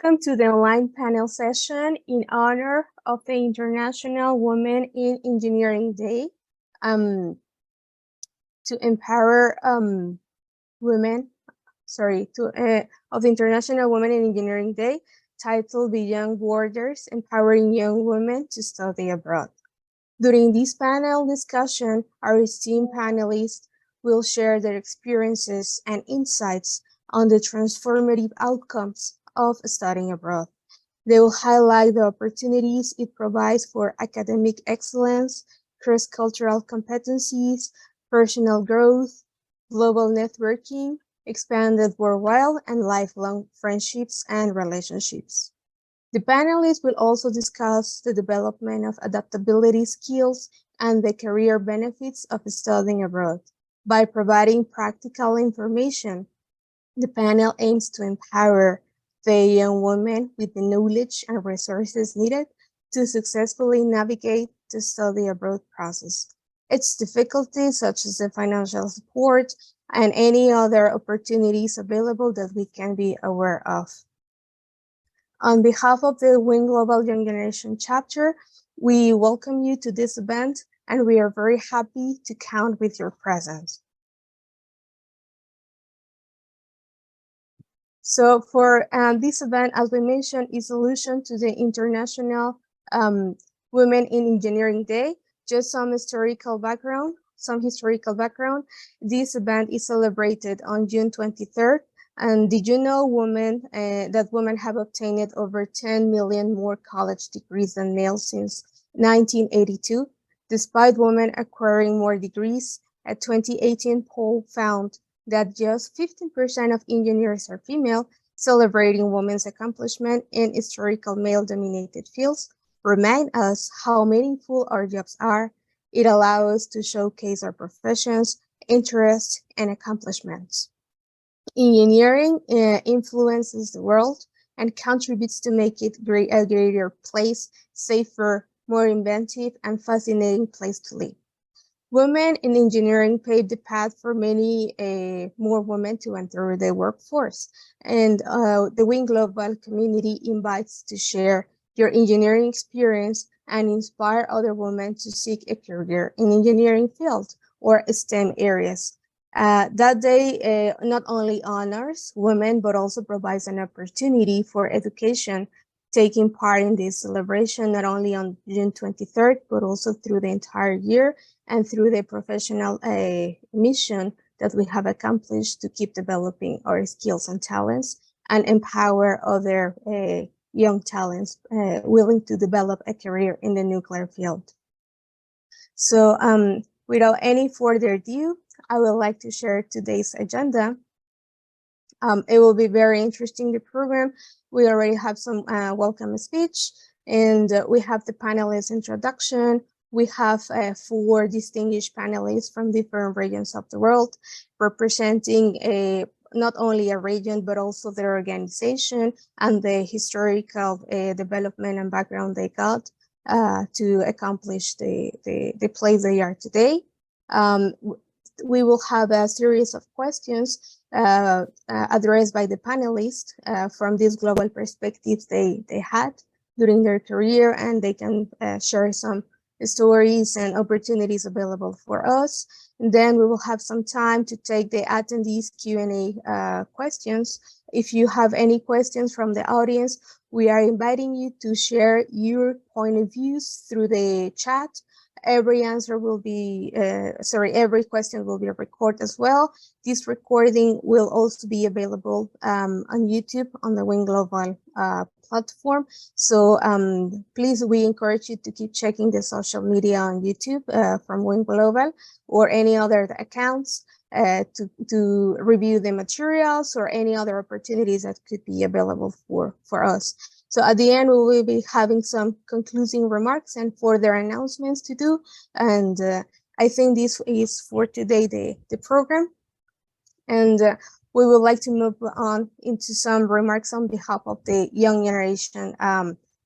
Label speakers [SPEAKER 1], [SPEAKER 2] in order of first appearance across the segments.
[SPEAKER 1] Welcome to the online panel session in honor of the International Women in Engineering Day to empower women, of the International Women in Engineering Day, titled Beyond Borders, Empowering Young Women to Study Abroad. During this panel discussion, our esteemed panelists will share their experiences and insights on the transformative outcomes of studying abroad. They will highlight the opportunities it provides for academic excellence, cross-cultural competencies, personal growth, global networking, expanded worldwide, and lifelong friendships and relationships. The panelists will also discuss the development of adaptability skills and the career benefits of studying abroad. By providing practical information, the panel aims to empower the young women with the knowledge and resources needed to successfully navigate the study abroad process. Its difficulties, such as the financial support and any other opportunities available that we can be aware of. On behalf of the WiNGlobalYoungGeneration chapter, we welcome you to this event, and we are very happy to count with your presence. So for this event, as we mentioned, is allusion to the International Women in Engineering Day. Just some historical background. This event is celebrated on June 23rd. And did you know that women have obtained over 10 million more college degrees than males since 1982? Despite women acquiring more degrees, a 2018 poll found that just 15% of engineers are female, celebrating women's accomplishment in historical male-dominated fields remind us how meaningful our jobs are. It allows us to showcase our professions, interests, and accomplishments. Engineering influences the world and contributes to make it a greater place, safer, more inventive, and fascinating place to live. Women in engineering paved the path for many more women to enter the workforce. And the WiNGlobal community invites to share your engineering experience and inspire other women to seek a career in engineering field or STEM areas. That day not only honors women, but also provides an opportunity for education, taking part in this celebration not only on June 23rd, but also through the entire year and through the professional mission that we have accomplished to keep developing our skills and talents and empower other young talents willing to develop a career in the nuclear field. So without any further ado, I would like to share today's agenda. It will be very interesting, the program. We already have some welcome speech, and we have the panelist introduction. We have 4 distinguished panelists from different regions of the world, representing not only a region, but also their organization and the historical development and background they got to accomplish the place they are today. We will have a series of questions addressed by the panelists from these global perspectives they had during their career, and they can share some stories and opportunities available for us. And then we will have some time to take the attendees Q&A questions. If you have any questions from the audience, we are inviting you to share your point of views through the chat. Every answer will be, every question will be recorded as well. This recording will also be available on YouTube on the WiNGlobal platform. So please, we encourage you to keep checking the social media on YouTube from WiNGlobal or any other accounts to review the materials or any other opportunities that could be available for us. So at the end, we will be having some concluding remarks and further announcements to do. And I think this is for today, the program. And we would like to move on into some remarks on behalf of the Young Generation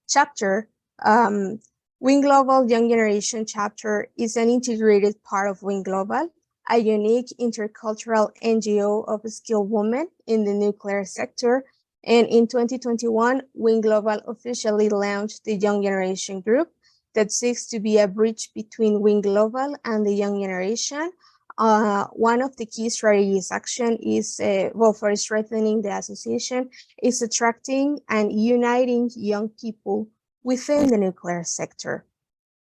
[SPEAKER 1] chapter. WiNGlobal Young Generation chapter is an integrated part of WiNGlobal, a unique intercultural NGO of skilled women in the nuclear sector And in 2021, WiNGlobal officially launched the Young Generation Group that seeks to be a bridge between WiNGlobal and the young generation. One of the key strategies action is, for strengthening the association, is attracting and uniting young people within the nuclear sector.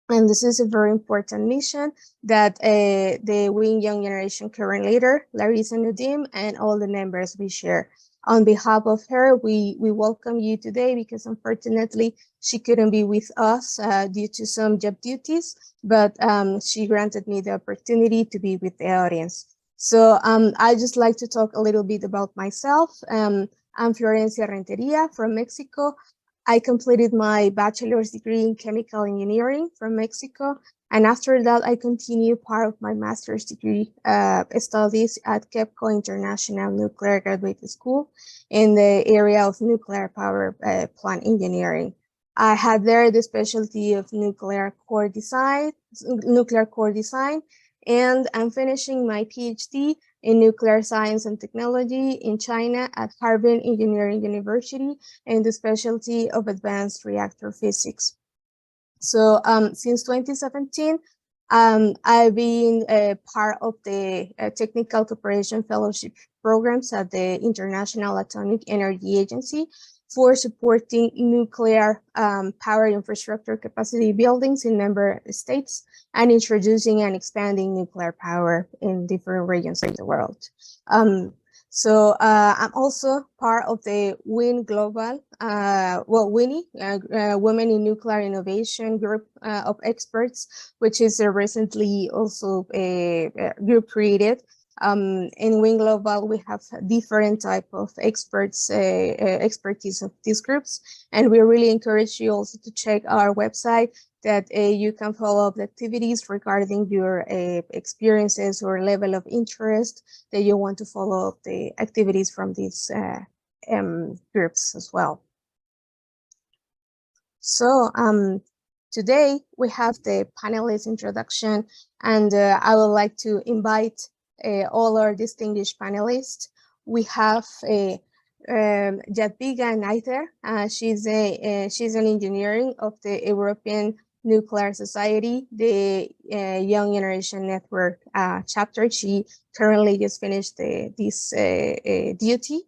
[SPEAKER 1] And this is a very important mission that the WiN Young Generation current leader, Larissa Nadim, and all the members we share. On behalf of her, we welcome you today because unfortunately she couldn't be with us due to some job duties, but she granted me the opportunity to be with the audience. So I just like to talk a little bit about myself. I'm Florencia Renteria from Mexico. I completed my bachelor's degree in chemical engineering from Mexico. And after that, I continued part of my master's degree studies at KEPCO International Nuclear Graduate School in the area of nuclear power plant engineering. I had there the specialty of nuclear core design, and I'm finishing my PhD in nuclear science and technology in China at Harbin Engineering University in the specialty of advanced reactor physics. So since 2017, I've been a part of the Technical Cooperation Fellowship programs at the International Atomic Energy Agency for supporting nuclear power infrastructure capacity buildings in member states and introducing and expanding nuclear power in different regions of the world. So I'm also part of the WiNGlobal, WiNI, Women in Nuclear Innovation group of experts, which is a recently also a group created. In WiNGlobal, we have different type of experts, expertise of these groups, and we really encourage you also to check our website that you can follow up the activities regarding your experiences or level of interest that you want to follow up the activities from these groups as well. So today we have the panelist introduction, and I would like to invite all our distinguished panelists. We have Jadwiga Najder. She's an engineering of the European Nuclear Society, the Young Generation Network chapter. She currently just finished this duty.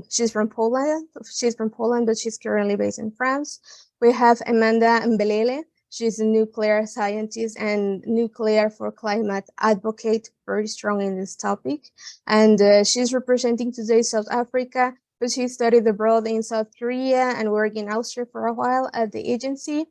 [SPEAKER 1] She's from Poland. But she's currently based in France. We have Amanda Mbhele. She's a nuclear scientist and nuclear for climate advocate, very strong in this topic. And she's representing today South Africa, but she studied abroad in South Korea and worked in Austria for a while at the agency.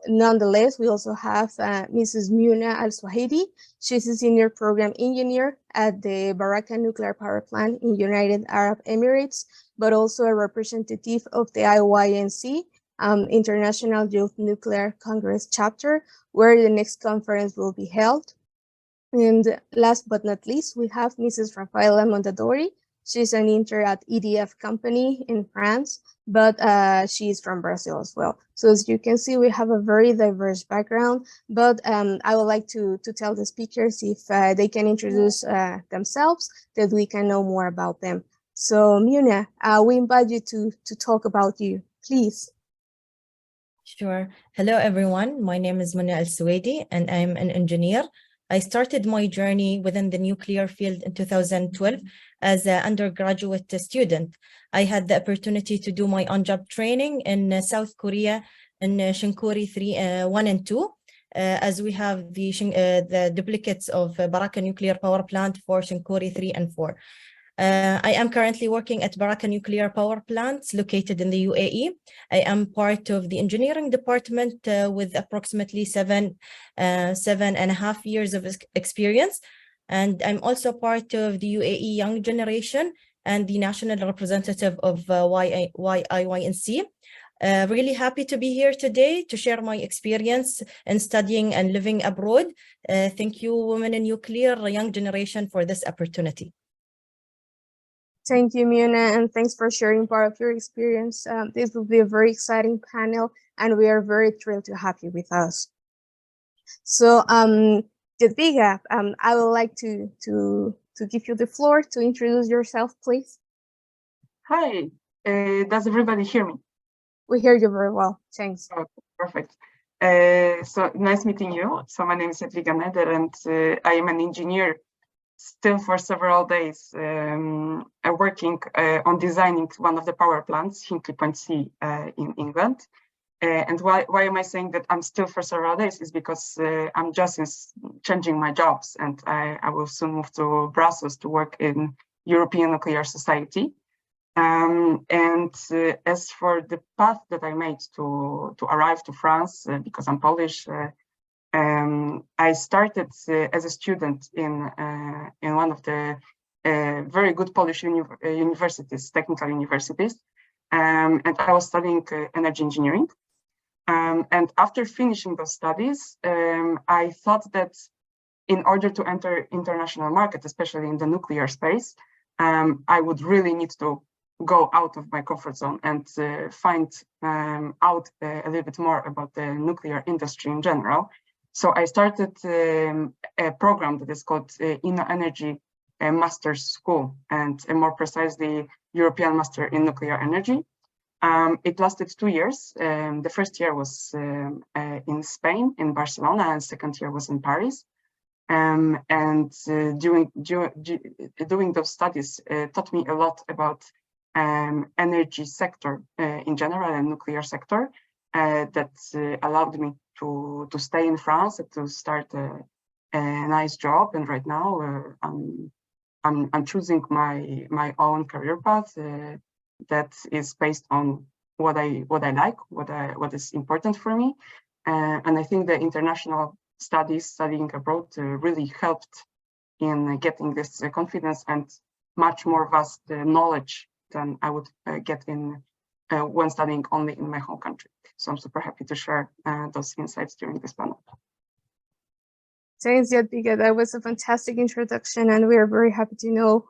[SPEAKER 1] Nonetheless, we also have Mrs. Muna Al-Suwaidi. She's a senior program engineer at the Baraka Nuclear Power Plant in United Arab Emirates, but also a representative of the IYNC, International Youth Nuclear Congress chapter, where the next conference will be held. And last but not least, we have Mrs. Rafaela Mondadori. She's an intern at EDF company in France, but she's from Brazil as well. So as you can see, we have a very diverse background, but I would like to tell the speakers if they can introduce themselves, that we can know more about them. So Muna, we invite you to talk about you, please.
[SPEAKER 2] Sure. Hello, everyone. My name is Muna Al-Suwaidi, and I'm an engineer. I started my journey within the nuclear field in 2012 as an undergraduate student. I had the opportunity to do my on-job training in South Korea in Shinkori 1 and 2, as we have the duplicates of Baraka Nuclear Power Plant for Shinkori 3 and 4. I am currently working at Baraka Nuclear Power Plants located in the UAE. I am part of the engineering department with approximately seven and a half years of experience. And I'm also part of the UAE Young Generation and the national representative of IYNC. Really happy to be here today to share my experience in studying and living abroad. Thank you, Women in Nuclear Young Generation, for this opportunity.
[SPEAKER 1] Thank you, Muna, and thanks for sharing part of your experience. This will be a very exciting panel, and we are very thrilled to have you with us. So, Jadwiga, I would like to give you the floor to introduce yourself, please.
[SPEAKER 3] Hi, does everybody hear me?
[SPEAKER 1] We hear you very well. Thanks.
[SPEAKER 3] Okay, perfect. So nice meeting you. So my name is Jadwiga and I am an engineer still for several days working on designing one of the power plants, Hinkley Point C in England. And why am I saying that I'm still for several days is because I'm just changing my jobs, and I will soon move to Brussels to work in European Nuclear Society. As for the path that I made to arrive to France, because I'm Polish, I started as a student in one of the very good Polish universities, technical universities, and I was studying energy engineering. And after finishing those studies, I thought that in order to enter international market, especially in the nuclear space, I would really need to go out of my comfort zone and find out a little bit more about the nuclear industry in general. So I started a program that is called Energy Master's School, and more precisely European Master in Nuclear Energy. It lasted 2 years. The first year was in Spain, in Barcelona, and second year was in Paris. Doing those studies taught me a lot about energy sector in general and nuclear sector that allowed me to stay in France and to start a nice job. And right now I'm choosing my own career path that is based on what I like, what is important for me, and I think the international studying abroad really helped in getting this confidence and much more vast knowledge than I would get in when studying only in my home country. So I'm super happy to share those insights during this panel.
[SPEAKER 1] Thanks, Jadwiga. That was a fantastic introduction, and we are very happy to know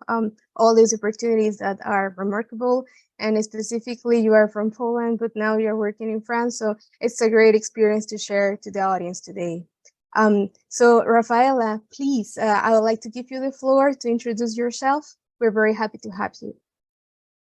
[SPEAKER 1] all these opportunities that are remarkable. And specifically, you are from Poland, but now you're working in France. So it's a great experience to share to the audience today. So Rafaela, please, I would like to give you the floor to introduce yourself. We're very happy to have you.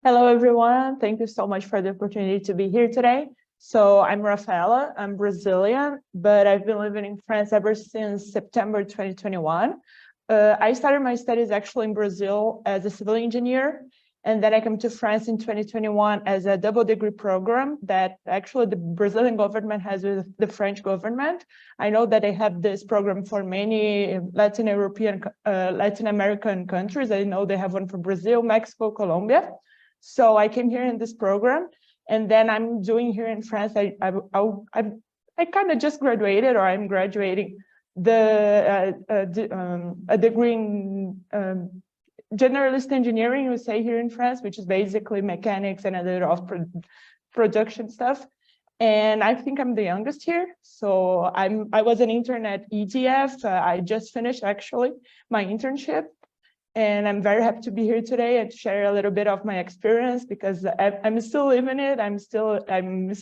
[SPEAKER 4] Hello, everyone. Thank you so much for the opportunity to be here today. So I'm Rafaela, I'm Brazilian, but I've been living in France ever since September 2021. I started my studies actually in Brazil as a civil engineer, and then I came to France in 2021 as a double degree program that actually the Brazilian government has with the French government. I know that they have this program for many Latin American countries. I know they have one for Brazil, Mexico, Colombia. So I came here in this program, and then I'm doing here in France. I kind of just graduated, or I'm graduating a degree in generalist engineering, we say here in France, which is basically mechanics and a little of production stuff. And I think I'm the youngest here. So I was an intern at EDF. I just finished actually my internship. And I'm very happy to be here today and to share a little bit of my experience, because I'm still living it. I'm still in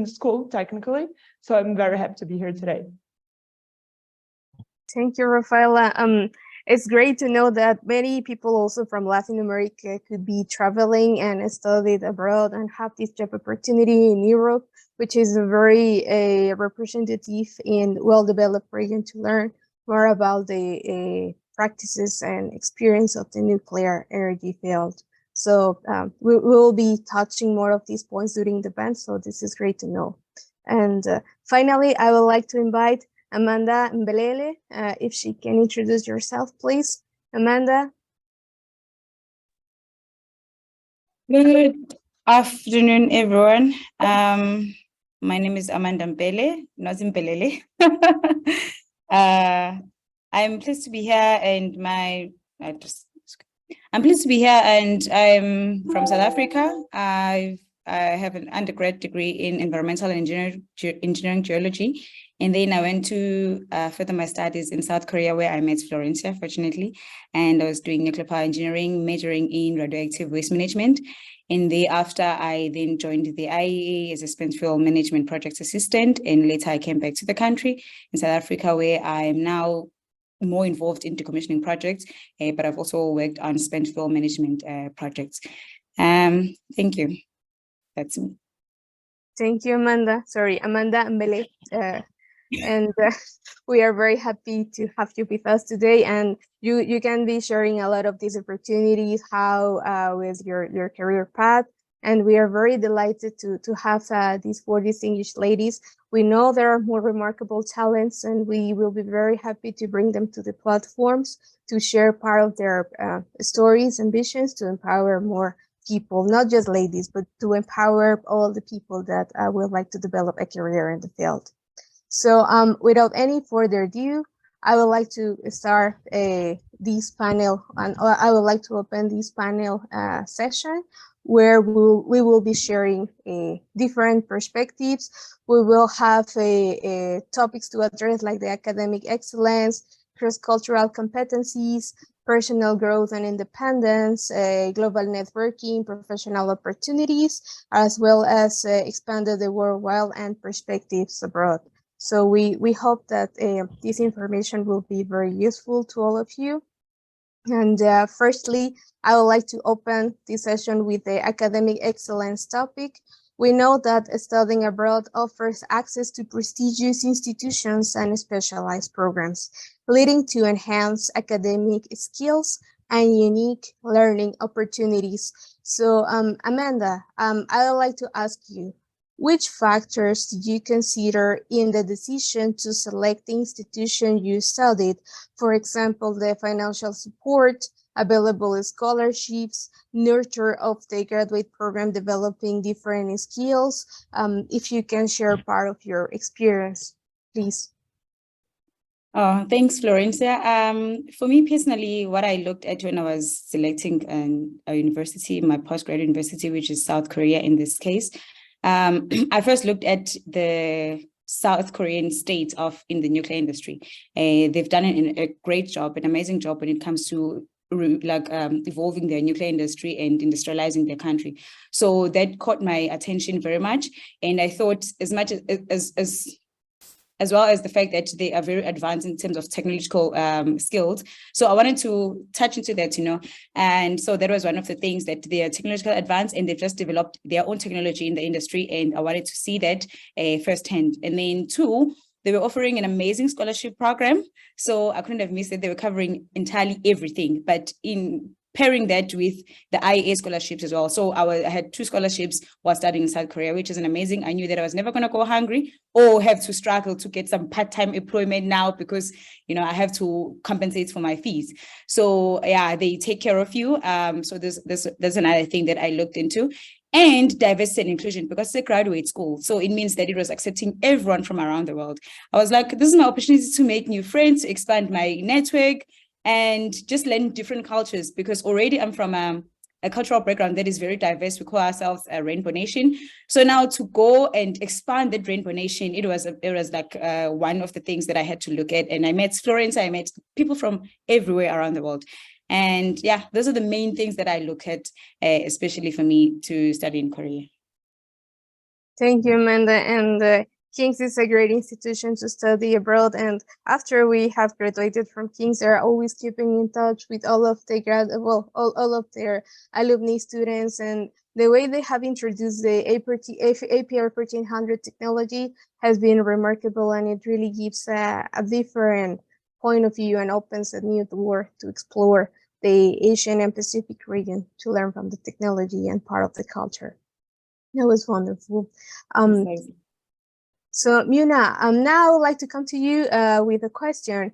[SPEAKER 4] school technically. So I'm very happy to be here today.
[SPEAKER 1] Thank you, Rafaela. It's great to know that many people also from Latin America could be traveling and studied abroad and have this job opportunity in Europe, which is a very representative and well-developed region to learn more about the practices and experience of the nuclear energy field. So we will be touching more of these points during the event, so this is great to know. And finally, I would like to invite Amanda Mbhele, if she can introduce yourself, please. Amanda.
[SPEAKER 5] Good afternoon, everyone. My name is Amanda Mbhele, not Mbhele. I'm pleased to be here, and I'm pleased to be here, and I'm from South Africa. I have an undergrad degree in environmental engineering geology, and then I went to further my studies in South Korea, where I met Florencia, fortunately, and I was doing nuclear power engineering, majoring in radioactive waste management. And thereafter, I then joined the IAEA as a spent fuel management project assistant, and later I came back to the country in South Africa, where I am now more involved in decommissioning projects, but I've also worked on spent fuel management projects. Thank you. That's me.
[SPEAKER 1] Thank you, Amanda. Sorry, Amanda Mbhele. And we are very happy to have you with us today. And you can be sharing a lot of these opportunities, how with your career path. And we are very delighted to have these 4 distinguished ladies. We know there are more remarkable talents, and we will be very happy to bring them to the platforms to share part of their stories and visions to empower more people, not just ladies, but to empower all the people that would like to develop a career in the field. So without any further ado, I would like to start this panel, and I would like to open this panel session where we will be sharing different perspectives. We will have topics to address like the academic excellence, cross-cultural competencies, personal growth and independence, global networking, professional opportunities, as well as expanded the worldwide and perspectives abroad. So we hope that this information will be very useful to all of you. And firstly, I would like to open this session with the academic excellence topic. We know that studying abroad offers access to prestigious institutions and specialized programs, leading to enhanced academic skills and unique learning opportunities. So Amanda, I would like to ask you, which factors did you consider in the decision to select the institution you studied? For example, the financial support, available scholarships, nurture of the graduate program developing different skills. If you can share part of your experience, please.
[SPEAKER 5] Oh, thanks, Florencia. For me personally, what I looked at when I was selecting a university, my postgraduate university, which is South Korea in this case, I first looked at the South Korean state in the nuclear industry. They've done a great job, an amazing job when it comes to evolving their nuclear industry and industrializing their country. So that caught my attention very much. And I thought as well as the fact that they are very advanced in terms of technological skills. So I wanted to touch into that, and so that was one of the things, that they are technological advanced and they've just developed their own technology in the industry, and I wanted to see that firsthand. And then 2, they were offering an amazing scholarship program, so I couldn't have missed it. They were covering entirely everything, but in pairing that with the IAEA scholarships as well. So I had 2 scholarships while studying in South Korea, which is an amazing. I knew that I was never going to go hungry or have to struggle to get some part-time employment now because, I have to compensate for my fees. So yeah, they take care of you. So there's another thing that I looked into. And diversity and inclusion, because it's a graduate school. So it means that it was accepting everyone from around the world. I was like, this is my opportunity to make new friends, to expand my network, and just learn different cultures, because already I'm from a cultural background that is very diverse. We call ourselves a Rainbow Nation. So now to go and expand that Rainbow Nation, it was like one of the things that I had to look at. And I met Florencia, I met people from everywhere around the world. And yeah, those are the main things that I look at, especially for me to study in Korea.
[SPEAKER 1] Thank you, Amanda. And King's is a great institution to study abroad. And after we have graduated from King's, they're always keeping in touch with all of the all of their alumni students. And the way they have introduced the APR 1400 technology has been remarkable, and it really gives a different point of view and opens a new door to explore the Asian and Pacific region, to learn from the technology and part of the culture. That was wonderful. So Muna, now I would like to come to you with a question.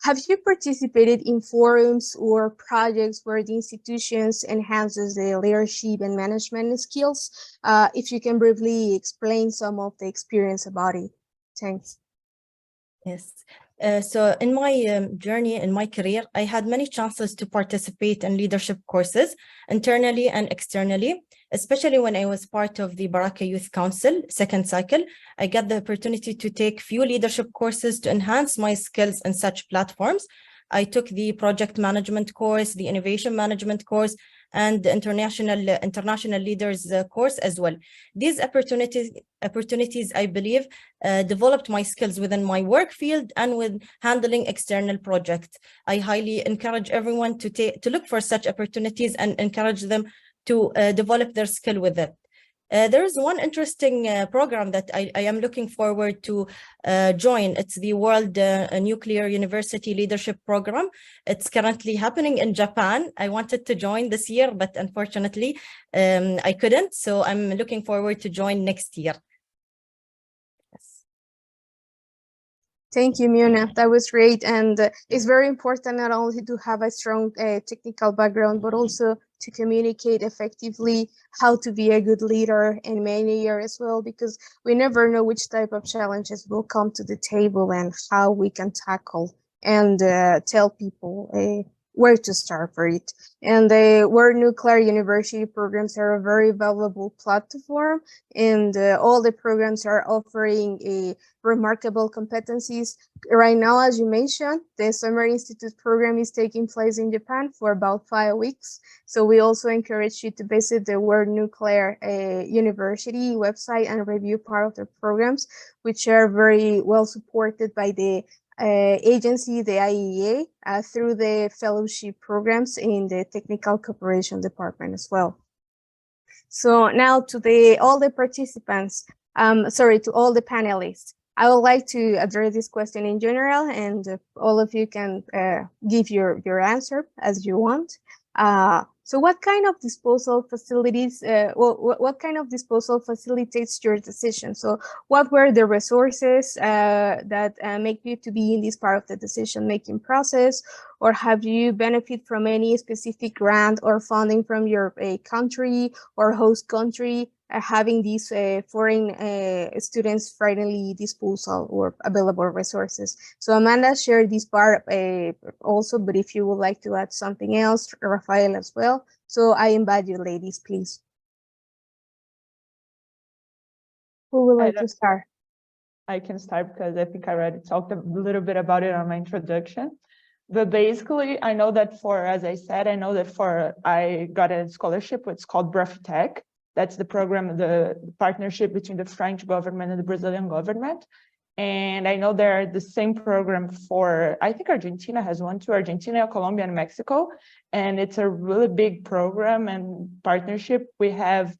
[SPEAKER 1] Have you participated in forums or projects where the institutions enhances the leadership and management skills? If you can briefly explain some of the experience about it. Thanks.
[SPEAKER 2] Yes. So in my journey, in my career, I had many chances to participate in leadership courses internally and externally, especially when I was part of the Baraka Youth Council second cycle. I got the opportunity to take few leadership courses to enhance my skills in such platforms. I took the project management course, the innovation management course, and the international leaders course as well. These opportunities, I believe, developed my skills within my work field and with handling external projects. I highly encourage everyone to look for such opportunities and encourage them to develop their skill with it. There is one interesting program that I am looking forward to join. It's the World Nuclear University Leadership Program. It's currently happening in Japan. I wanted to join this year, but unfortunately, I couldn't. So I'm looking forward to join next year. Yes.
[SPEAKER 1] Thank you, Muna. That was great. And it's very important not only to have a strong technical background, but also to communicate effectively, how to be a good leader in many areas as well, because we never know which type of challenges will come to the table and how we can tackle and tell people where to start for it. And the World Nuclear University programs are a very valuable platform, and all the programs are offering a remarkable competencies. Right now, as you mentioned, the Summer Institute program is taking place in Japan for about 5 weeks. So we also encourage you to visit the World Nuclear University website and review part of the programs, which are very well supported by the agency, the IAEA, through the fellowship programs in the Technical Cooperation Department as well. So now to all the participants, to all the panelists, I would like to address this question in general, and all of you can give your answer as you want. So what kind of disposal facilities, what kind of disposal facilitates your decision? So what were the resources that make you to be in this part of the decision-making process? Or have you benefit from any specific grant or funding from your country or host country, having these foreign students friendly disposal or available resources? So Amanda shared this part also, but if you would like to add something else, Rafael as well. So I invite you, ladies, please. Who would like to start?
[SPEAKER 4] I can start because I think I already talked a little bit about it on my introduction. But basically, I know that as I said, I got a scholarship, it's called BRAFTEC. That's the program, the partnership between the French government and the Brazilian government. And I know they're the same program for, I think Argentina has one too, Argentina, Colombia, and Mexico. And it's a really big program and partnership. We have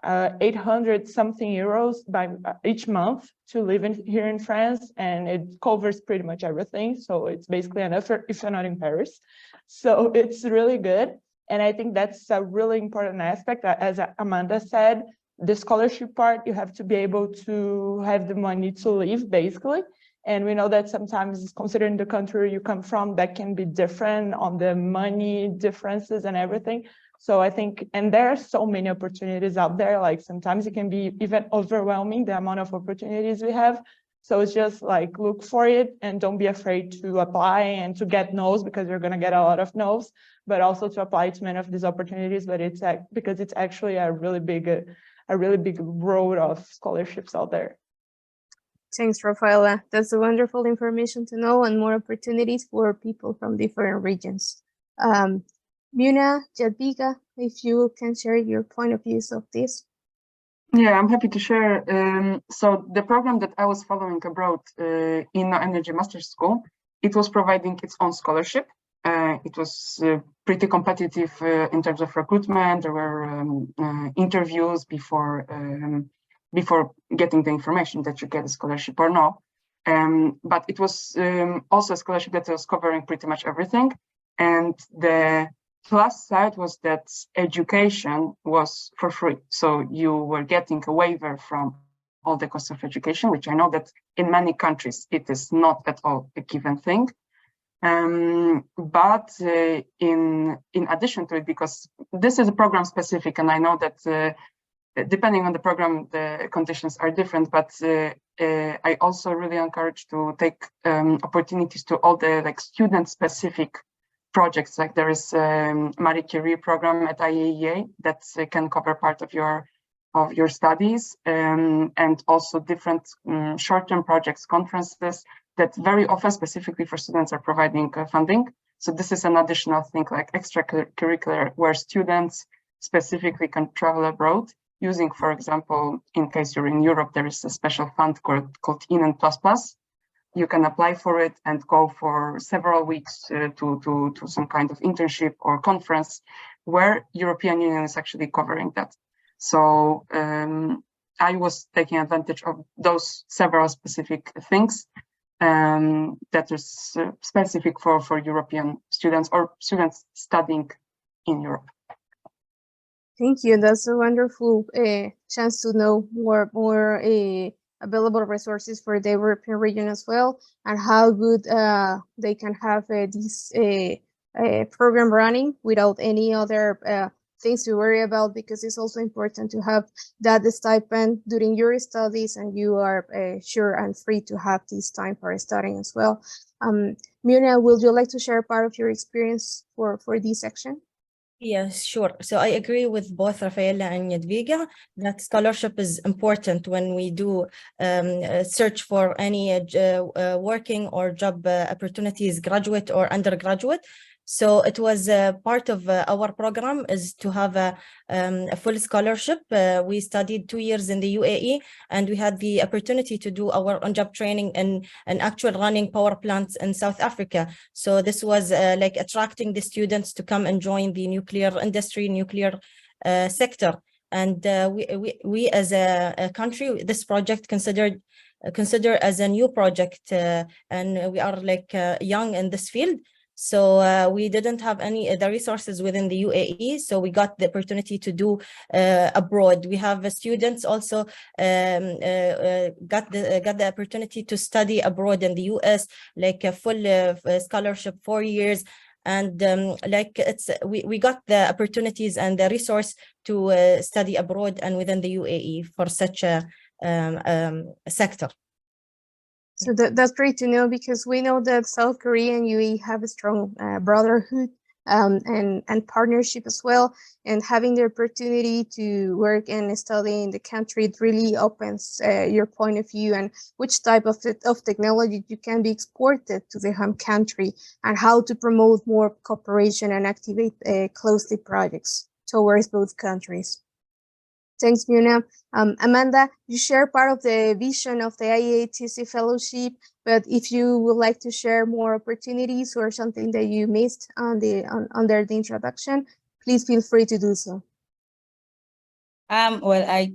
[SPEAKER 4] 800 something euros by each month to live here in France, and it covers pretty much everything. So it's basically enough if you're not in Paris. So it's really good. And I think that's a really important aspect. As Amanda said, the scholarship part, you have to be able to have the money to live, basically. And we know that sometimes, considering the country you come from, that can be different on the money differences and everything. So I think, and there are so many opportunities out there, like sometimes it can be even overwhelming, the amount of opportunities we have. So it's just like, look for it and don't be afraid to apply and to get no's, because you're going to get a lot of no's, but also to apply to many of these opportunities. But it's because it's actually a really big road of scholarships out there.
[SPEAKER 1] Thanks, Rafaela. That's wonderful information to know, and more opportunities for people from different regions. Muna, Jadwiga, if you can share your point of views of this.
[SPEAKER 3] Yeah, I'm happy to share. So the program that I was following abroad in No Energy Master's School, it was providing its own scholarship. It was pretty competitive in terms of recruitment. There were interviews before getting the information that you get a scholarship or no. But it was also a scholarship that was covering pretty much everything. And the plus side was that education was for free. So you were getting a waiver from all the cost of education, which I know that in many countries, it is not at all a given thing. But in addition to it, because this is a program specific, and I know that depending on the program, the conditions are different, but I also really encourage to take opportunities to all the student specific projects. Like there is Marie Curie program at IAEA that can cover part of your studies, and also different short-term projects, conferences that very often specifically for students are providing funding. So this is an additional thing, like extracurricular, where students specifically can travel abroad using, for example, in case you're in Europe, there is a special fund called ENSYGN++. You can apply for it and go for several weeks to some kind of internship or conference where European Union is actually covering that. So I was taking advantage of those several specific things that is specific for European students or students studying in Europe.
[SPEAKER 1] Thank you. That's a wonderful chance to know more available resources for the European region as well, and how good they can have this program running without any other things to worry about, because it's also important to have that stipend during your studies, and you are sure and free to have this time for studying as well. Muna, would you like to share part of your experience for this section?
[SPEAKER 2] Yes, sure. So I agree with both Rafaela and Jadwiga that scholarship is important when we do search for any working or job opportunities, graduate or undergraduate. So it was part of our program is to have a full scholarship. We studied 2 years in the UAE, and we had the opportunity to do our on-job training in actual running power plants in South Africa. So this was like attracting the students to come and join the nuclear industry, nuclear sector. And we as a country, this project consider as a new project, and we are like young in this field. So we didn't have any the resources within the UAE, so we got the opportunity to do abroad. We have students also got the opportunity to study abroad in the US, like a full scholarship, 4 years. And like we got the opportunities and the resource to study abroad and within the UAE for such a sector.
[SPEAKER 1] So that's great to know, because we know that South Korea and UAE have a strong brotherhood and partnership as well. And having the opportunity to work and study in the country, it really opens your point of view and which type of technology you can be exported to the home country, and how to promote more cooperation and activate closely projects towards both countries. Thanks, Muna. Amanda, you share part of the vision of the IAEA Fellowship, but if you would like to share more opportunities or something that you missed under the introduction, please feel free to do so.
[SPEAKER 5] Well, I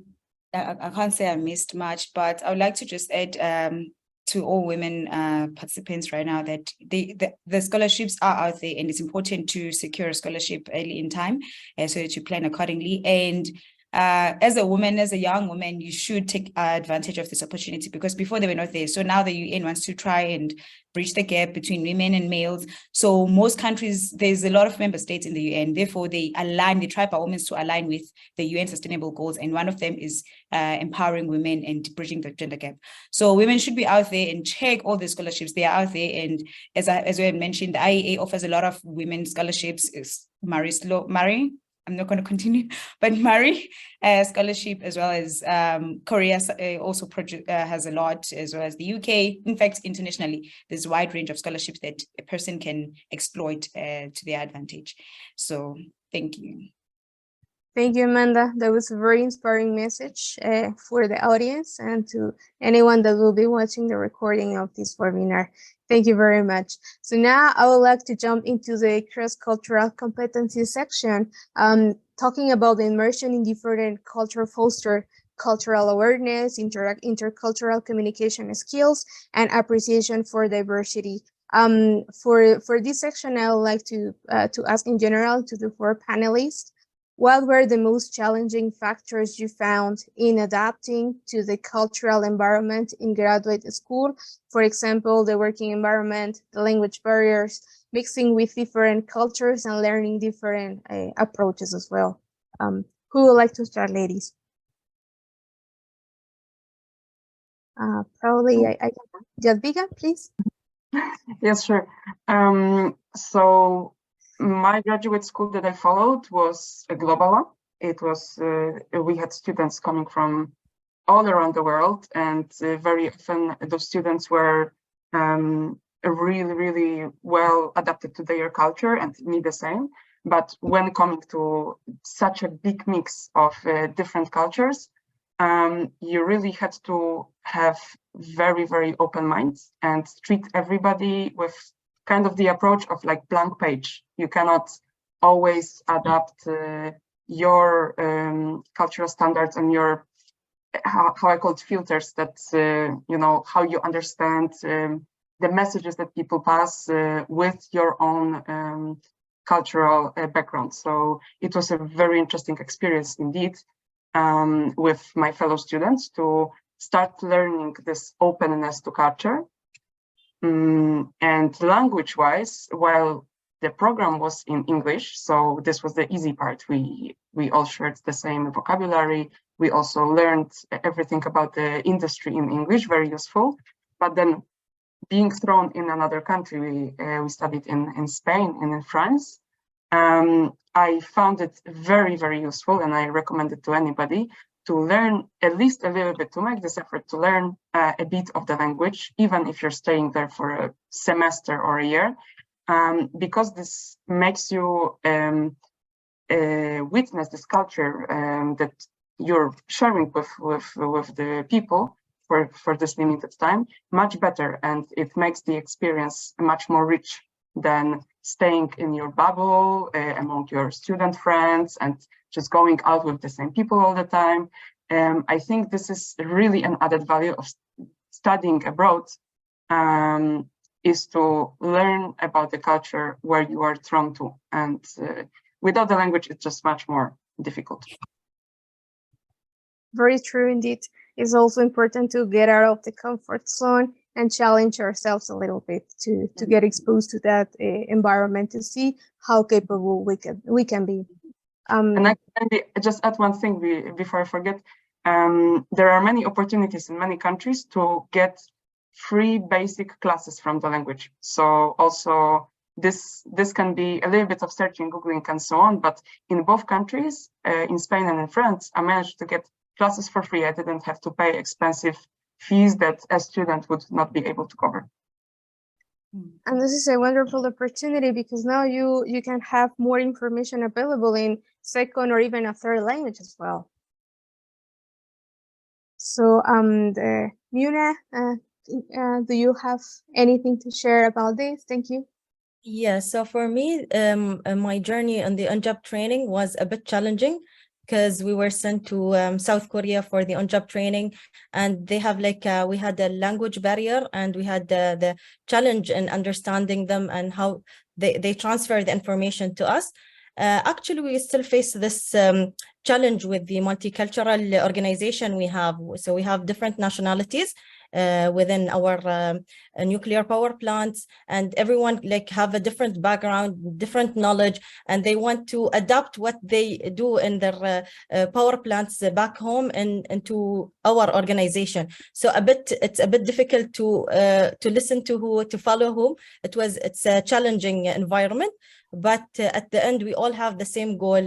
[SPEAKER 5] can't say I missed much, but I would like to just add to all women participants right now that the scholarships are out there, and it's important to secure a scholarship early in time so that you plan accordingly. And as a woman, as a young woman, you should take advantage of this opportunity, because before they were not there. So now the UN wants to try and bridge the gap between women and males. So most countries, there's a lot of member states in the UN, therefore they try by women to align with the UN sustainable goals. And one of them is empowering women and bridging the gender gap. So women should be out there and check all the scholarships. They are out there. And as we had mentioned, the IAEA offers a lot of women scholarships. Marie, I'm not going to continue, but Mari scholarship, as well as Korea also has a lot, as well as the UK. In fact, internationally, there's a wide range of scholarships that a person can exploit to their advantage. So thank you.
[SPEAKER 1] Thank you, Amanda. That was a very inspiring message for the audience and to anyone that will be watching the recording of this webinar. Thank you very much. So now I would like to jump into the cross-cultural competencies section, talking about the immersion in different culture, foster cultural awareness, intercultural communication skills, and appreciation for diversity. For this section, I would like to ask in general to the 4 panelists, what were the most challenging factors you found in adapting to the cultural environment in graduate school? For example, the working environment, the language barriers, mixing with different cultures and learning different approaches as well. Who would like to start, ladies? Probably I can. Jadwiga, please.
[SPEAKER 3] Yes, sure. So my graduate school that I followed was a global one. It was, we had students coming from all around the world, and very often those students were really, really well adapted to their culture, and me the same. But when coming to such a big mix of different cultures, you really had to have very, very open minds and treat everybody with kind of the approach of like blank page. You cannot always adapt your cultural standards and your how I call it filters, that you know, how you understand the messages that people pass with your own cultural background. So it was a very interesting experience indeed, with my fellow students, to start learning this openness to culture. And language-wise, while the program was in English, so this was the easy part. We all shared the same vocabulary. We also learned everything about the industry in English, very useful. But then being thrown in another country, we studied in Spain and in France. I found it very, very useful, and I recommend it to anybody to learn at least a little bit, to make this effort to learn a bit of the language, even if you're staying there for a semester or a year, because this makes you witness this culture that you're sharing with the people for this limited time much better, and it makes the experience much more rich than staying in your bubble among your student friends and just going out with the same people all the time. I think this is really an added value of studying abroad, is to learn about the culture where you are thrown to. And without the language, it's just much more difficult.
[SPEAKER 1] Very true indeed. It's also important to get out of the comfort zone and challenge ourselves a little bit to get exposed to that environment, to see how capable we can be.
[SPEAKER 3] And I can just add one thing before I forget. There are many opportunities in many countries to get free basic classes from the language. So also this can be a little bit of searching, Googling, and so on. But in both countries, in Spain and in France, I managed to get classes for free. I didn't have to pay expensive fees that a student would not be able to cover.
[SPEAKER 1] And this is a wonderful opportunity, because now you can have more information available in second or even a third language as well. So, Muna, do you have anything to share about this? Thank you.
[SPEAKER 2] Yeah, so for me, my journey on the on-job training was a bit challenging, because we were sent to South Korea for the on-job training, and they have we had a language barrier, and we had the challenge in understanding them and how they transfer the information to us. Actually, we still face this challenge with the multicultural organization we have. So we have different nationalities within our nuclear power plants, and everyone have a different background, different knowledge, and they want to adapt what they do in their power plants back home and into our organization. So it's a bit difficult to listen to who, to follow whom. It's a challenging environment, but at the end we all have the same goal,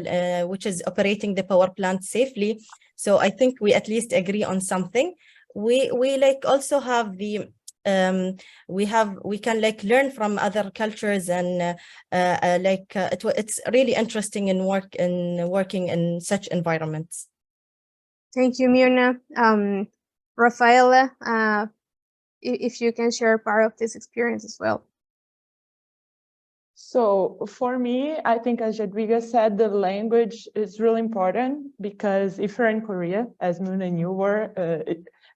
[SPEAKER 2] which is operating the power plant safely. So I think we at least agree on something. We also have the we can learn from other cultures, and it's really interesting in working in such environments.
[SPEAKER 1] Thank you, Myrna. Rafaela, if you can share part of this experience as well.
[SPEAKER 4] So for me, I think, as Jadwiga said, the language is really important, because if you're in Korea, as Moon and you were,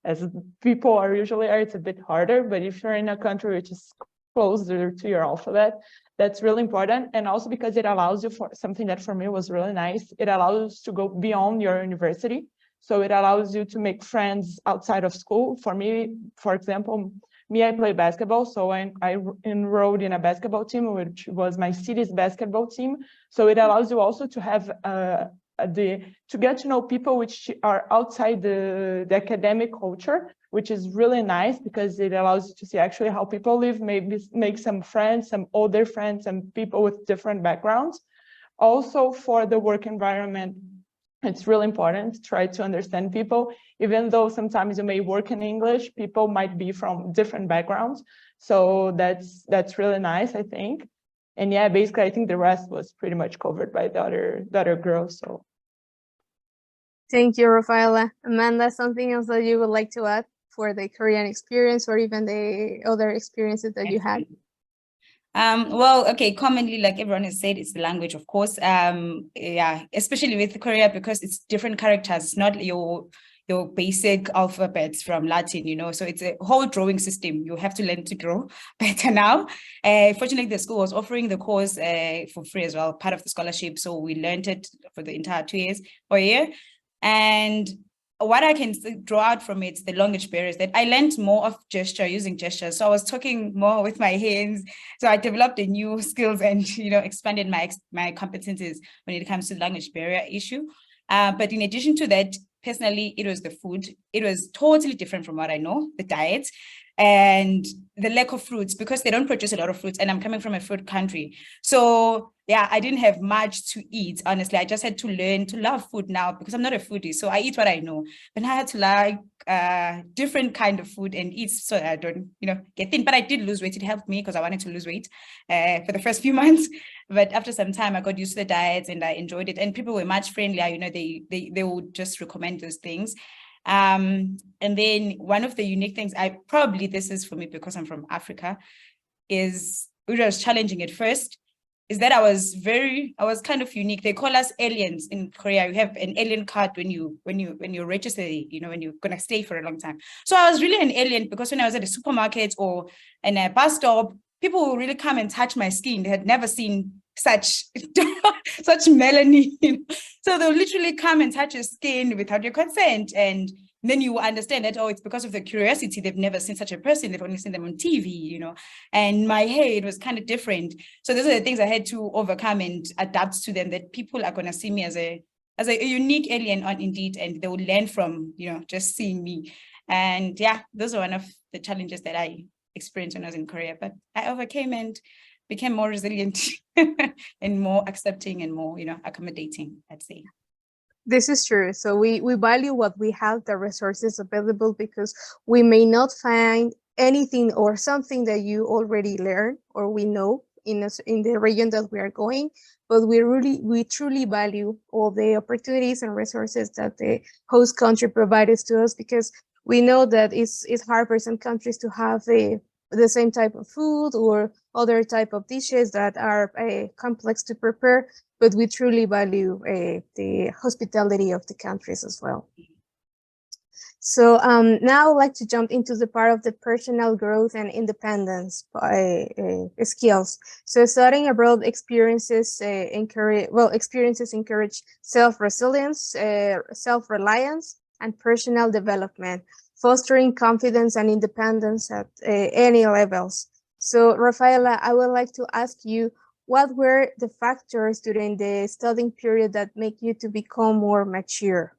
[SPEAKER 4] as people are usually are, it's a bit harder. But if you're in a country which is closer to your alphabet, that's really important. And also because it allows you, for something that for me was really nice, it allows to go beyond your university. So it allows you to make friends outside of school. For me, for example, I play basketball, so I enrolled in a basketball team, which was my city's basketball team. So it allows you also to have to get to know people which are outside the academic culture, which is really nice, because it allows you to see actually how people live, maybe make some friends, some older friends, and people with different backgrounds. Also, for the work environment, it's really important to try to understand people, even though sometimes you may work in English, people might be from different backgrounds. So that's really nice, I think. And yeah, basically, I think the rest was pretty much covered by the other girls. So
[SPEAKER 1] thank you, Rafaela. Amanda, something else that you would like to add for the Korean experience, or even the other experiences that you had?
[SPEAKER 5] Well, okay, commonly, like everyone has said, it's the language, of course. Yeah, especially with Korea, because it's different characters. It's not your basic alphabets from Latin, you know, so it's a whole drawing system. You have to learn to draw better now. Fortunately, the school was offering the course for free as well, part of the scholarship. So we learned it for the entire 2 years or a year. And what I can draw out from it, the language barriers, that I learned more of gesture, using gestures. So I was talking more with my hands. So I developed a new skills and, you know, expanded my competencies when it comes to language barrier issue. But in addition to that, personally, it was the food. It was totally different from what I know, the diet and the lack of fruits, because they don't produce a lot of fruits, and I'm coming from a fruit country. So yeah, I didn't have much to eat, honestly. I just had to learn to love food now, because I'm not a foodie, so I eat what I know. But I had to like different kind of food and eat so I don't, you know, get thin. But I did lose weight. It helped me because I wanted to lose weight for the first few months. But after some time, I got used to the diets and I enjoyed it. And people were much friendlier. You know, they would just recommend those things. And then one of the unique things, this is for me because I'm from Africa, is which was challenging at first, is that I was kind of unique. They call us aliens in Korea. You have an alien card when you register, you know, when you're gonna stay for a long time. So I was really an alien, because when I was at a supermarket or in a bus stop, people will really come and touch my skin. They had never seen such melanin. So they'll literally come and touch your skin without your consent. And then you understand that, oh, it's because of the curiosity. They've never seen such a person. They've only seen them on TV, you know. And my hair, it was kind of different. So those are the things I had to overcome and adapt to them, that people are going to see me as a unique alien on Indeed, and they will learn from, you know, just seeing me. And yeah, those are one of the challenges that I experienced when I was in Korea, but I overcame and became more resilient and more accepting and more, you know, accommodating, I'd say.
[SPEAKER 1] This is true. So we value what we have, the resources available, because we may not find anything or something that you already learned or we know in the region that we are going, but we truly value all the opportunities and resources that the host country provides to us, because we know that it's hard for some countries to have the same type of food or other type of dishes that are complex to prepare, but we truly value the hospitality of the countries as well. So now I'd like to jump into the part of the personal growth and independence skills. So studying abroad experiences encourage self-resilience, self-reliance, and personal development, fostering confidence and independence at any levels. So Rafaela, I would like to ask you, what were the factors during the studying period that make you to become more mature?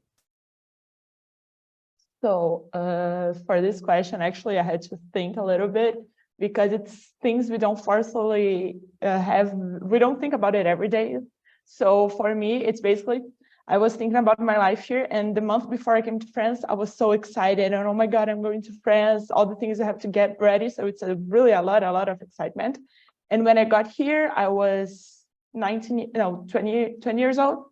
[SPEAKER 4] So for this question, actually, I had to think a little bit, because it's things we don't forcefully we don't think about it every day. So for me, it's basically, I was thinking about my life here, and the month before I came to France, I was so excited, and oh my God, I'm going to France, all the things I have to get ready. So it's really a lot of excitement. And when I got here, I was 20 years old.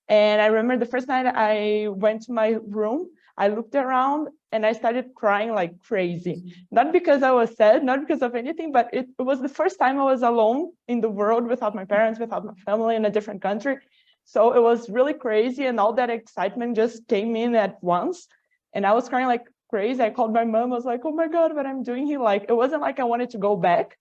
[SPEAKER 4] And I remember the first night I went to my room, I looked around and I started crying like crazy. Not because I was sad, not because of anything, but it was the first time I was alone in the world, without my parents, without my family, in a different country. So it was really crazy, and all that excitement just came in at once. And I was crying like crazy. I called my mom, I was like, oh my God, what I'm doing here. Like, it wasn't like I wanted to go back,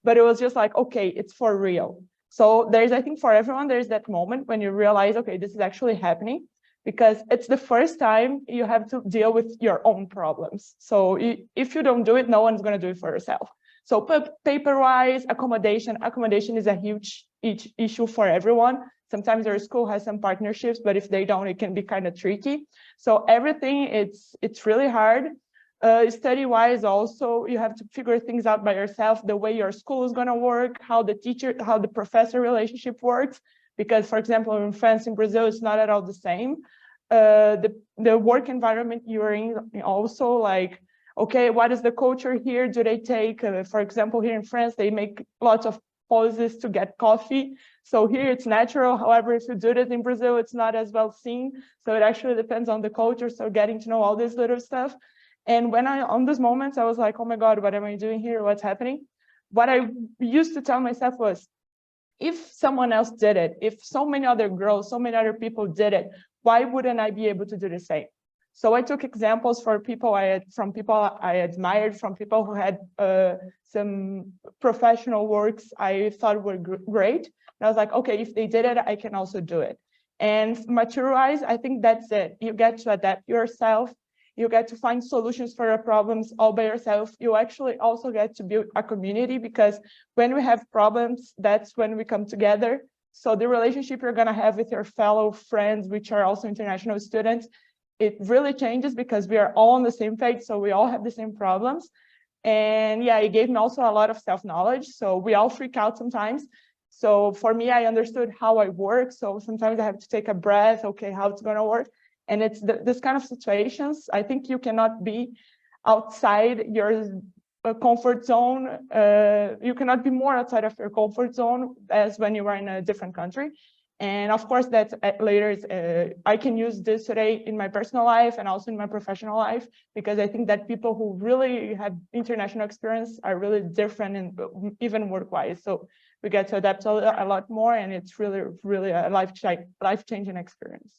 [SPEAKER 4] but it was just like, okay, it's for real. So I think for everyone, there's that moment when you realize, okay, this is actually happening, because it's the first time you have to deal with your own problems. So if you don't do it, no one's going to do it for yourself. So paper-wise, accommodation is a huge issue for everyone. Sometimes your school has some partnerships, but if they don't, it can be kind of tricky. So everything, it's really hard. Study-wise also, you have to figure things out by yourself, the way your school is going to work, how the professor relationship works. Because, for example, in France, in Brazil, it's not at all the same. The work environment you're in also, like, okay, what is the culture here? Do they take, for example, here in France, they make lots of pauses to get coffee. So here it's natural. However, if you do it in Brazil, it's not as well seen. So it actually depends on the culture. So getting to know all this little stuff. And when on those moments, I was like, oh my God, what am I doing here? What's happening? what I used to tell myself was, if someone else did it, if so many other girls, so many other people did it, why wouldn't I be able to do the same? So I took examples from people I admired, from people who had some professional works I thought were great. And I was like, okay, if they did it, I can also do it. And mature-wise, I think that's it. You get to adapt yourself. You get to find solutions for your problems all by yourself. You actually also get to build a community, because when we have problems, that's when we come together. So the relationship you're gonna have with your fellow friends, which are also international students, it really changes because we are all on the same page. So we all have the same problems. And yeah, it gave me also a lot of self-knowledge. So we all freak out sometimes. So for me, I understood how I work. So sometimes I have to take a breath. Okay, how it's gonna work. And it's this kind of situations. I think you cannot be outside your comfort zone. You cannot be more outside of your comfort zone as when you are in a different country. And of course, that later I can use this today in my personal life and also in my professional life, because I think that people who really have international experience are really different and even work-wise. So we get to adapt a lot more, and it's really, really a life-changing experience.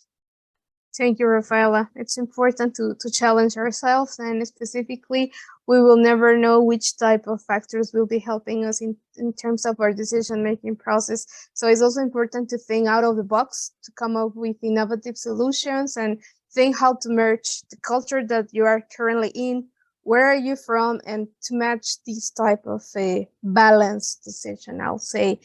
[SPEAKER 1] Thank you, Rafaela. It's important to challenge ourselves, and specifically, we will never know which type of factors will be helping us in terms of our decision-making process. So it's also important to think out of the box, to come up with innovative solutions and think how to merge the culture that you are currently in, where are you from, and to match this type of a balanced decision, I'll say.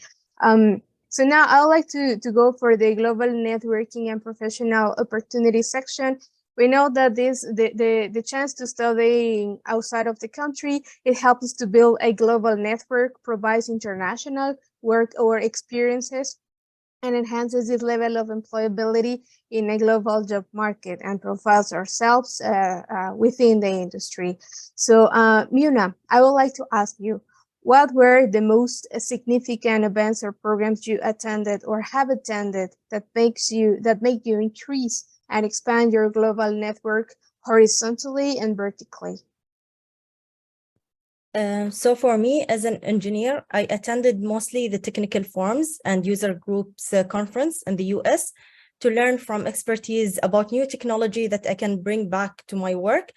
[SPEAKER 1] So now I would like to go for the global networking and professional opportunity section. We know that the chance to study outside of the country, it helps us to build a global network, provides international work or experiences, and enhances this level of employability in a global job market and profiles ourselves within the industry. So Muna, I would like to ask you, what were the most significant events or programs you attended or have attended that make you increase and expand your global network horizontally and vertically?
[SPEAKER 2] So for me, as an engineer, I attended mostly the technical forums and user groups conference in the US to learn from expertise about new technology that I can bring back to my work.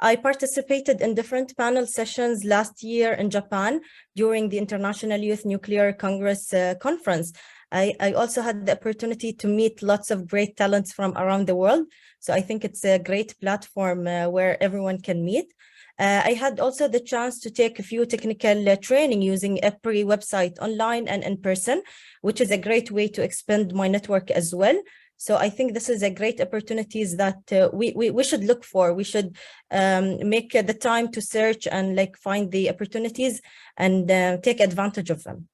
[SPEAKER 2] I participated in different panel sessions last year in Japan during the International Youth Nuclear Congress conference. I also had the opportunity to meet lots of great talents from around the world. So I think it's a great platform where everyone can meet. I had also the chance to take a few technical training using EPRI website online and in person, which is a great way to expand my network as well. So I think this is a great opportunities that we should look for. We should make the time to search and find the opportunities and take advantage of them.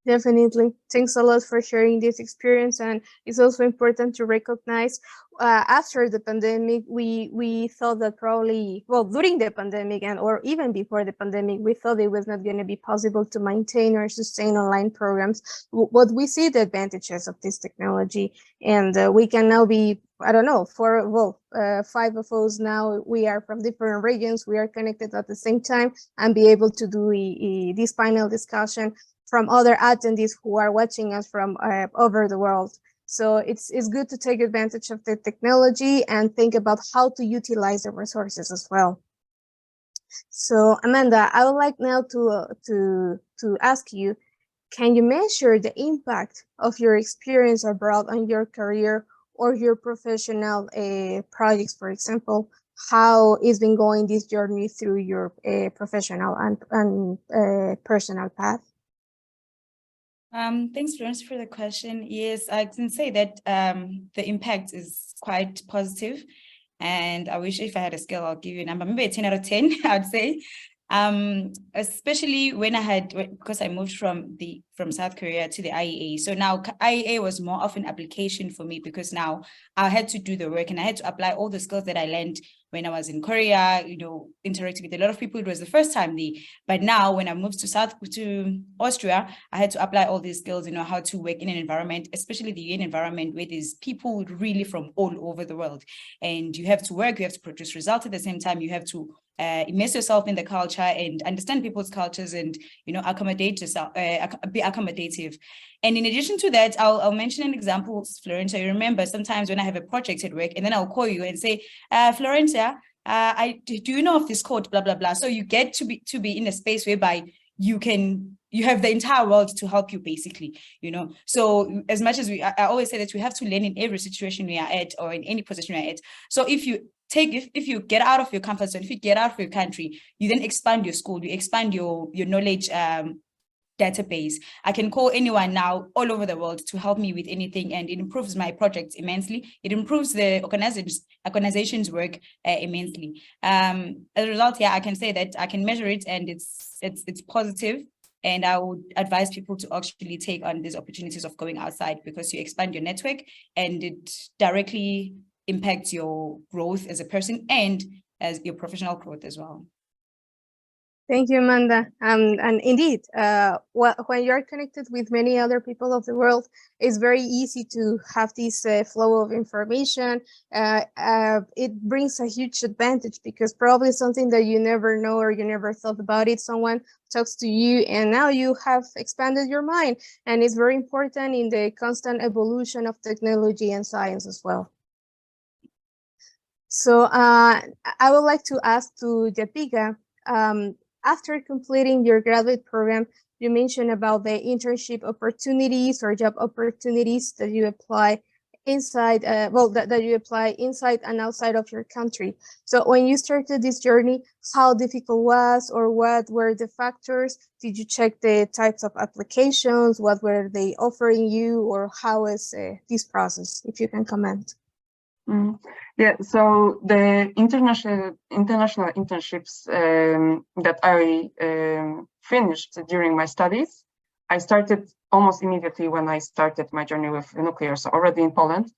[SPEAKER 1] Definitely. Thanks a lot for sharing this experience. And it's also important to recognize after the pandemic, we thought that probably, well, during the pandemic or even before the pandemic, we thought it was not going to be possible to maintain or sustain online programs. But we see the advantages of this technology, and we can now be, I don't know, 5 of us now, we are from different regions, we are connected at the same time and be able to do this panel discussion from other attendees who are watching us from over the world. So it's good to take advantage of the technology and think about how to utilize the resources as well. So Amanda, I would like now to ask you, can you measure the impact of your experience abroad on your career or your professional projects, for example? How it's been going this journey through your professional and personal path?
[SPEAKER 5] Thanks, Florencia, for the question. Yes, I can say that the impact is quite positive, and I wish if I had a scale, I'll give you a number, maybe a 10 out of 10, I would say. Especially when because I moved from South Korea to the IAEA. So now IAEA was more of an application for me, because now I had to do the work and I had to apply all the skills that I learned when I was in Korea, interacting with a lot of people. It was the first time but now when I moved to Austria, I had to apply all these skills, how to work in an environment, especially the UN environment, where there's people really from all over the world. And you have to work, you have to produce results at the same time, you have to immerse yourself in the culture and understand people's cultures and, you know, accommodate yourself, be accommodative. And in addition to that, I'll mention an example, Florencia. You remember sometimes when I have a project at work and then I'll call you and say, Florencia, do you know of this code, blah, blah, blah. So you get to be in a space whereby you have the entire world to help you, basically, you know. So as much as I always say that we have to learn in every situation we are at or in any position we are at. So if you get out of your comfort zone, if you get out of your country, you then expand your school, you expand your knowledge database. I can call anyone now all over the world to help me with anything, and it improves my projects immensely. It improves the organization's work immensely. As a result, yeah, I can say that I can measure it, and it's positive. And I would advise people to actually take on these opportunities of going outside, because you expand your network and it directly impacts your growth as a person and as your professional growth as well.
[SPEAKER 1] Thank you, Amanda. And indeed, when you're connected with many other people of the world, it's very easy to have this flow of information. It brings a huge advantage, because probably something that you never know or you never thought about it, someone talks to you and now you have expanded your mind. And it's very important in the constant evolution of technology and science as well. So I would like to ask to Jadwiga, after completing your graduate program, you mentioned about the internship opportunities or job opportunities that you apply inside, that you apply inside and outside of your country. So when you started this journey, how difficult was, or what were the factors? Did you check the types of applications? What were they offering you, or how is this process, if you can comment?
[SPEAKER 3] Yeah, so the international internships that I finished during my studies, I started almost immediately when I started my journey with nuclear, so already in Poland.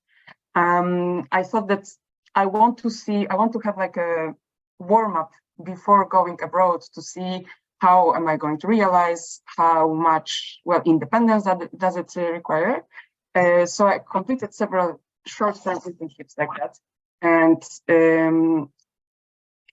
[SPEAKER 3] I thought that I want to have like a warm-up before going abroad to see how am I going to realize how much, well, independence does it require. So I completed several short-term internships like that, and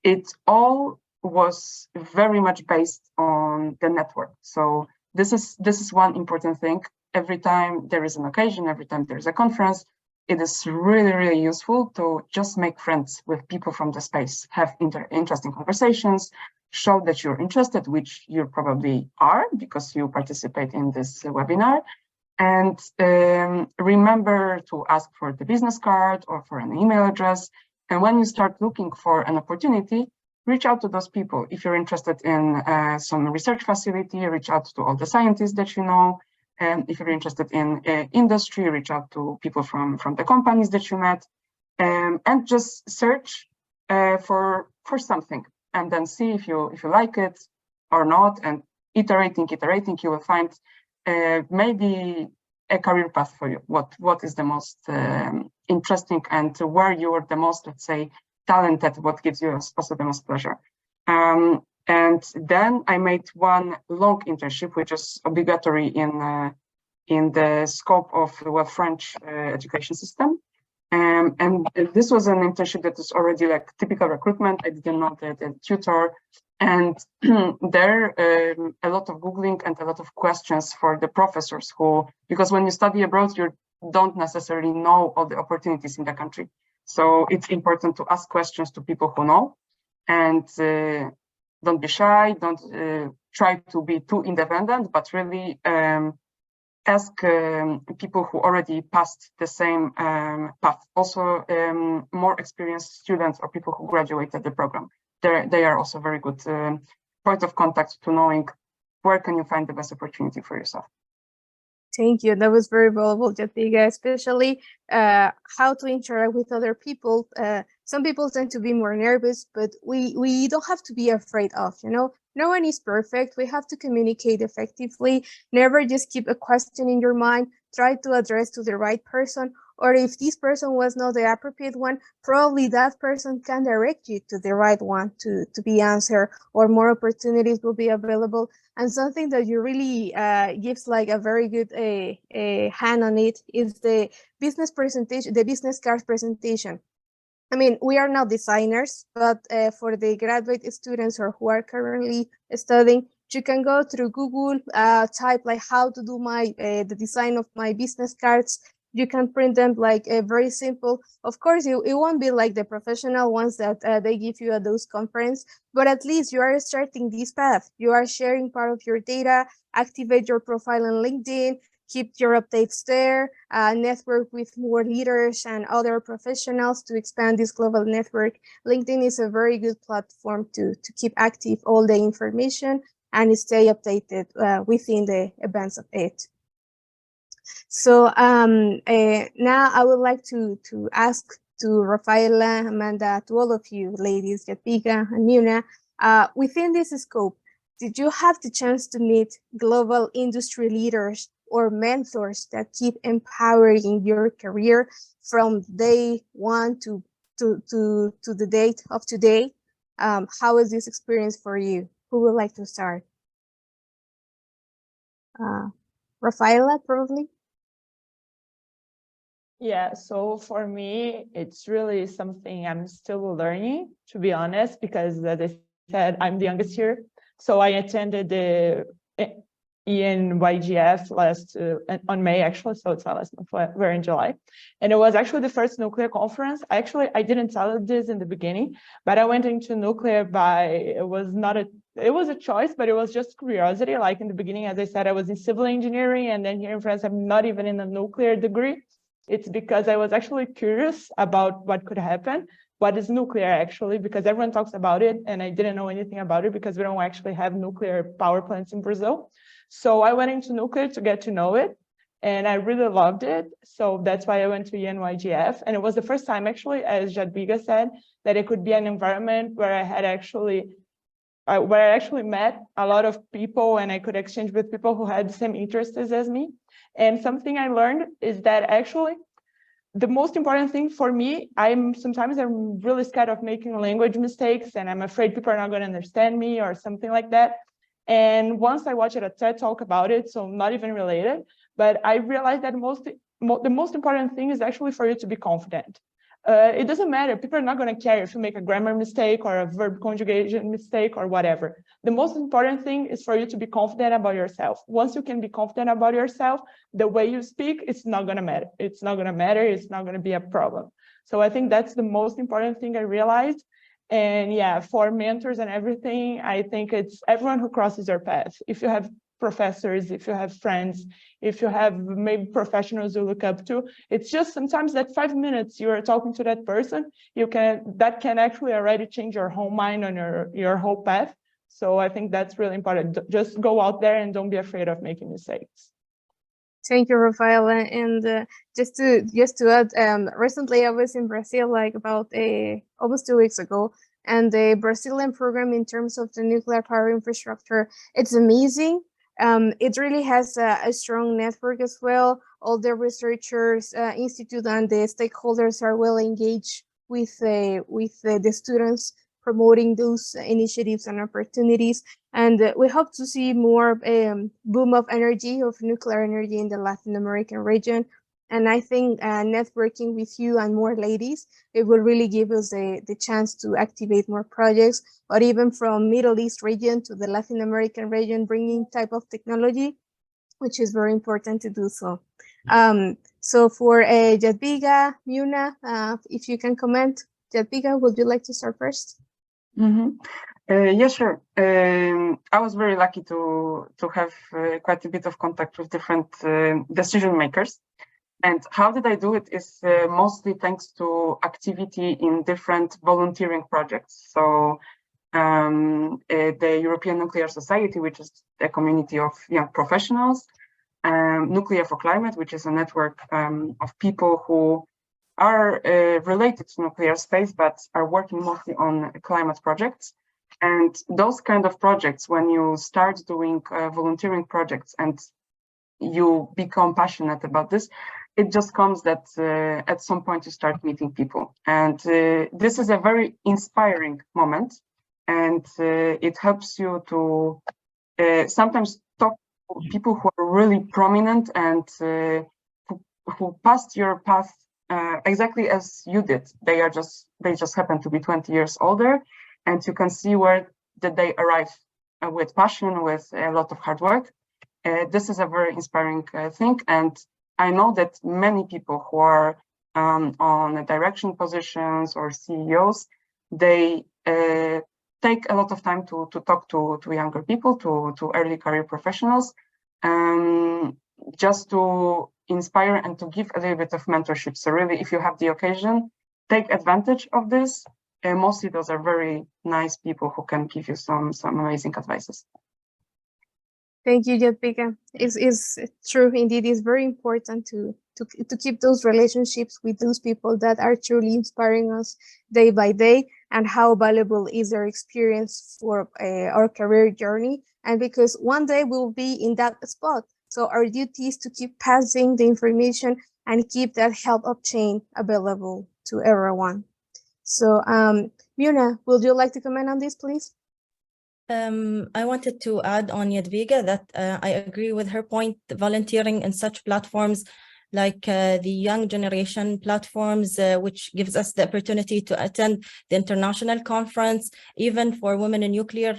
[SPEAKER 3] it all was very much based on the network. So this is one important thing. Every time there is an occasion, every time there is a conference, it is really, really useful to just make friends with people from the space, have interesting conversations, show that you're interested, which you probably are because you participate in this webinar. And remember to ask for the business card or for an email address. And when you start looking for an opportunity, reach out to those people. If you're interested in some research facility, reach out to all the scientists that you know. And if you're interested in industry, reach out to people from the companies that you met. And just search for something, and then see if you like it or not. And iterating, you will find maybe a career path for you. What is the most interesting, and where you are the most, let's say, talented, what gives you also the most pleasure. And then I made one long internship, which is obligatory in the scope of the French education system. And this was an internship that is already like typical recruitment. I didn't know the tutor. And there, a lot of Googling and a lot of questions for the professors because when you study abroad, you don't necessarily know all the opportunities in the country. So it's important to ask questions to people who know, and don't be shy, don't try to be too independent, but really ask people who already passed the same path. Also, more experienced students or people who graduated the program. They are also very good point of contact to knowing where can you find the best opportunity for yourself.
[SPEAKER 1] Thank you. That was very valuable, Jadwiga, especially how to interact with other people. Some people tend to be more nervous, but we don't have to be afraid of, no one is perfect. We have to communicate effectively. Never just keep a question in your mind. Try to address to the right person. Or if this person was not the appropriate one, probably that person can direct you to the right one to be answered, or more opportunities will be available. And something that you really gives like a very good hand on it is the business presentation, the business card presentation. I mean, we are not designers, but for the graduate students or who are currently studying, you can go through Google, type like how to do the design of my business cards. You can print them like very simple. Of course, it won't be like the professional ones that they give you at those conferences, but at least you are starting this path. You are sharing part of your data, activate your profile on LinkedIn, keep your updates there, network with more leaders and other professionals to expand this global network. LinkedIn is a very good platform to keep active all the information and stay updated within the events of it. So now I would like to ask to Rafaela, Amanda, to all of you ladies, Jadwiga and Muna, within this scope, did you have the chance to meet global industry leaders or mentors that keep empowering your career from day one to the date of today? How is this experience for you? Who would like to start? Rafaela, probably.
[SPEAKER 4] Yeah, so for me, it's really something I'm still learning, to be honest, because as I said, I'm the youngest here. So I attended the ENYGF on May, actually, so it's not last month, we're in July. And it was actually the first nuclear conference. Actually, I didn't tell this in the beginning, but I went into nuclear it was a choice, but it was just curiosity. Like in the beginning, as I said, I was in civil engineering, and then here in France, I'm not even in a nuclear degree. It's because I was actually curious about what could happen. What is nuclear actually? Because everyone talks about it and I didn't know anything about it because we don't actually have nuclear power plants in Brazil. So I went into nuclear to get to know it and I really loved it. So that's why I went to ENYGF. And it was the first time actually, as Jadwiga said, that it could be an environment where I actually met a lot of people and I could exchange with people who had the same interests as me. And something I learned is that actually the most important thing for me, sometimes I'm really scared of making language mistakes and I'm afraid people are not going to understand me or something like that. And once I watched a TED talk about it, so not even related, but I realized that the most important thing is actually for you to be confident. It doesn't matter. People are not going to care if you make a grammar mistake or a verb conjugation mistake or whatever. The most important thing is for you to be confident about yourself. Once you can be confident about yourself, the way you speak, it's not going to matter. It's not going to matter. It's not going to be a problem. So I think that's the most important thing I realized. And yeah, for mentors and everything, I think it's everyone who crosses your path. If you have professors, if you have friends, if you have maybe professionals you look up to, it's just sometimes that 5 minutes you are talking to that person, that can actually already change your whole mind on your whole path. So I think that's really important. Just go out there and don't be afraid of making mistakes.
[SPEAKER 1] Thank you, Rafaela. And just to add, recently I was in Brazil like about almost 2 weeks ago, and the Brazilian program in terms of the nuclear power infrastructure, it's amazing. It really has a strong network as well. All the researchers, institute, and the stakeholders are well engaged with the students, promoting those initiatives and opportunities. And we hope to see more boom of nuclear energy in the Latin American region. And I think networking with you and more ladies, it will really give us the chance to activate more projects, or even from Middle East region to the Latin American region, bringing type of technology, which is very important to do so. So for Jadwiga, Muna, if you can comment. Jadwiga, would you like to start first?
[SPEAKER 3] Mm-hmm. Yeah, sure. I was very lucky to have quite a bit of contact with different decision makers. And how did I do it is mostly thanks to activity in different volunteering projects. So the European Nuclear Society, which is a community of young professionals, Nuclear for Climate, which is a network of people who are related to nuclear space, but are working mostly on climate projects. And those kind of projects, when you start doing volunteering projects and you become passionate about this, it just comes that at some point you start meeting people. And this is a very inspiring moment. And it helps you to sometimes talk to people who are really prominent and who passed your path exactly as you did. They just happen to be 20 years older, and you can see where did they arrive with passion, with a lot of hard work. This is a very inspiring thing, and I know that many people who are on direction positions or CEOs, they take a lot of time to talk to younger people, to early career professionals, just to inspire and to give a little bit of mentorship. So really, if you have the occasion, take advantage of this. Mostly those are very nice people who can give you some amazing advices.
[SPEAKER 1] Thank you, Jadwiga. It's true, indeed. It's very important to keep those relationships with those people that are truly inspiring us day by day, and how valuable is their experience for our career journey. And because one day we'll be in that spot, so our duty is to keep passing the information and keep that help up chain available to everyone. So, Muna, would you like to comment on this, please?
[SPEAKER 2] I wanted to add on Jadwiga that I agree with her point. Volunteering in such platforms like the Young Generation platforms, which gives us the opportunity to attend the international conference, even for Women in Nuclear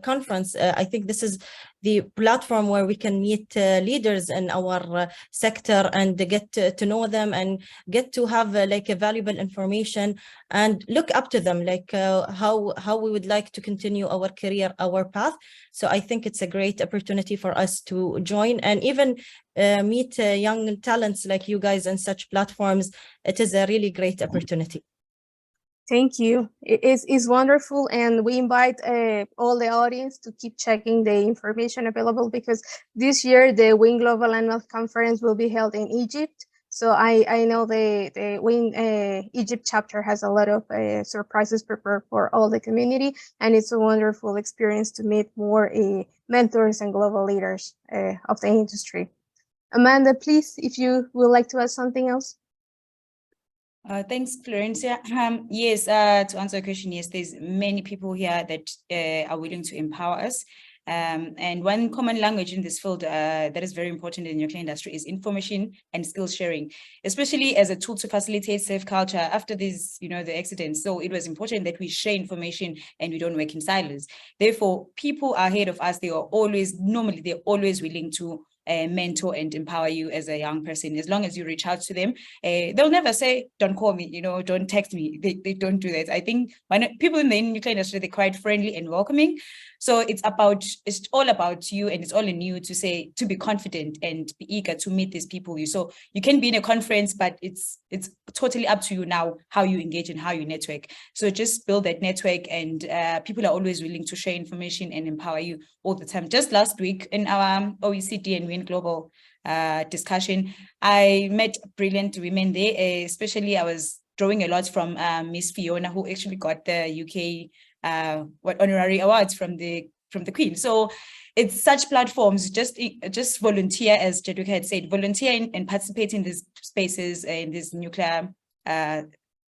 [SPEAKER 2] conference. I think this is the platform where we can meet leaders in our sector and get to know them and get to have like a valuable information and look up to them, like how we would like to continue our career, our path. So I think it's a great opportunity for us to join and even meet young talents like you guys in such platforms. It is a really great opportunity.
[SPEAKER 1] Thank you. It is wonderful, and we invite all the audience to keep checking the information available, because this year the WiNGlobal Annual Conference will be held in Egypt. So I know the WiN Egypt chapter has a lot of surprises prepared for all the community, and it's a wonderful experience to meet more mentors and global leaders of the industry. Amanda, please, if you would like to add something else.
[SPEAKER 5] Thanks, Florencia. Yes, to answer your question, yes, there's many people here that are willing to empower us. And one common language in this field that is very important in the nuclear industry is information and skill sharing, especially as a tool to facilitate safe culture after these, the accidents. So it was important that we share information and we don't work in silos. Therefore, people ahead of us, they're always willing to mentor and empower you as a young person. As long as you reach out to them, they'll never say, don't call me, don't text me. They don't do that. I think people in the nuclear industry, they're quite friendly and welcoming. So it's all about you, and it's all in you to be confident and be eager to meet these people. So you can be in a conference, but it's totally up to you now how you engage and how you network. So just build that network, and people are always willing to share information and empower you all the time. Just last week in our OECD and WiN Global discussion, I met brilliant women there. Especially I was drawing a lot from Miss Fiona, who actually got the UK honorary awards from the Queen. So it's such platforms, just volunteer, as Jadwiga had said, volunteer and participate in these spaces, in these nuclear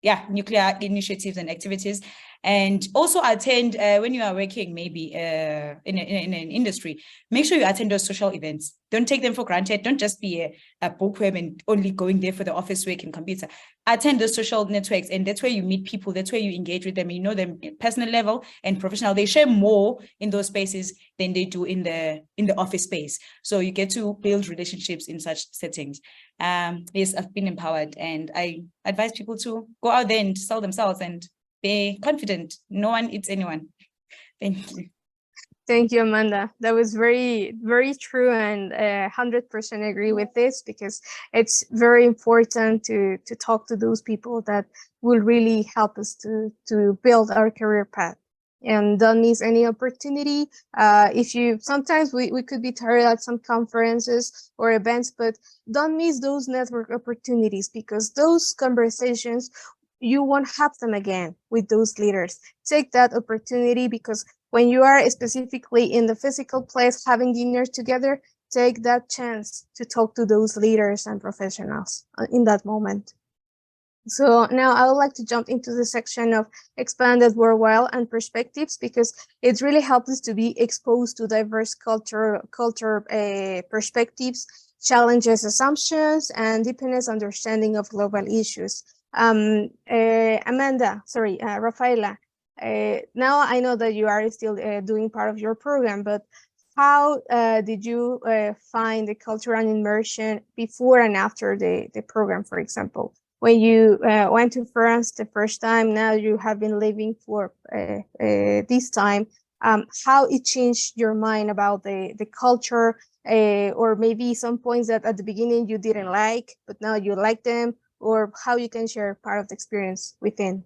[SPEAKER 5] initiatives and activities. And also attend when you are working maybe in an industry, make sure you attend those social events. Don't take them for granted. Don't just be a bookworm and only going there for the office work and computer. Attend those social networks, and that's where you meet people. That's where you engage with them. You know them at personal level and professional. They share more in those spaces than they do in the office space. So you get to build relationships in such settings. Yes, I've been empowered, and I advise people to go out there and sell themselves and be confident. No one eats anyone. Thank you.
[SPEAKER 1] Thank you, Amanda. That was very, very true, and 100% agree with this, because it's very important to talk to those people that will really help us to build our career path. And don't miss any opportunity. Sometimes we could be tired at some conferences or events, but don't miss those network opportunities, because those conversations, you won't have them again with those leaders. Take that opportunity, because when you are specifically in the physical place having dinner together, take that chance to talk to those leaders and professionals in that moment. So now I would like to jump into the section of expanded worldwide and perspectives, because it really helps us to be exposed to diverse culture perspectives, challenges assumptions, and deepens understanding of global issues. Rafaela, now I know that you are still doing part of your program, but how did you find the cultural immersion before and after the program, for example? When you went to France the first time, now you have been living for this time, how it changed your mind about the culture, or maybe some points that at the beginning you didn't like, but now you like them, or how you can share part of the experience within?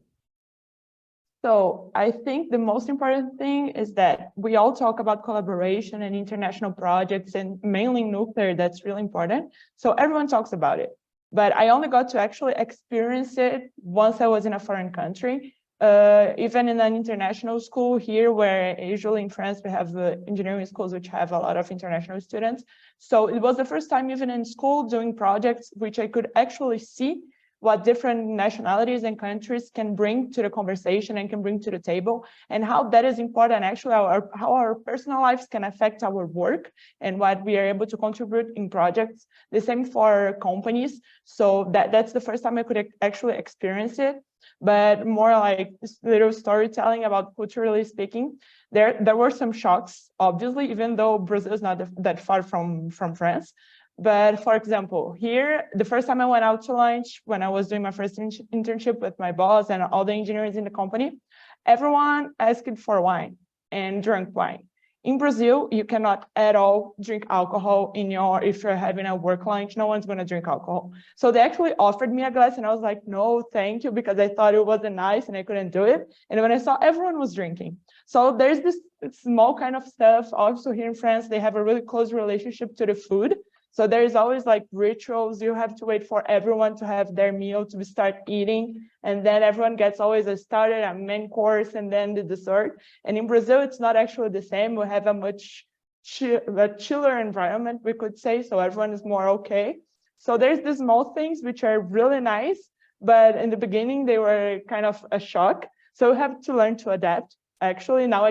[SPEAKER 4] So I think the most important thing is that we all talk about collaboration and international projects, and mainly nuclear, that's really important. So everyone talks about it, but I only got to actually experience it once I was in a foreign country. Even in an international school here, where usually in France we have engineering schools which have a lot of international students. So it was the first time even in school doing projects which I could actually see what different nationalities and countries can bring to the conversation and can bring to the table, and how that is important, actually, how our personal lives can affect our work and what we are able to contribute in projects. The same for companies. So that's the first time I could actually experience it, but more like this little storytelling about culturally speaking. There were some shocks, obviously, even though Brazil is not that far from France. But for example, here, the first time I went out to lunch, when I was doing my first internship with my boss and all the engineers in the company, everyone asked for wine and drank wine. In Brazil, you cannot at all drink alcohol if you're having a work lunch, no one's gonna drink alcohol. So they actually offered me a glass and I was like, no, thank you, because I thought it wasn't nice and I couldn't do it. And when I saw everyone was drinking. So there's this small kind of stuff. Also here in France, they have a really close relationship to the food. So there's always like rituals. You have to wait for everyone to have their meal to start eating. And then everyone gets always a starter, a main course, and then the dessert. And in Brazil, it's not actually the same. We have a much chiller environment, we could say. So everyone is more okay. So there's these small things which are really nice. But in the beginning, they were kind of a shock. So we have to learn to adapt. Actually, now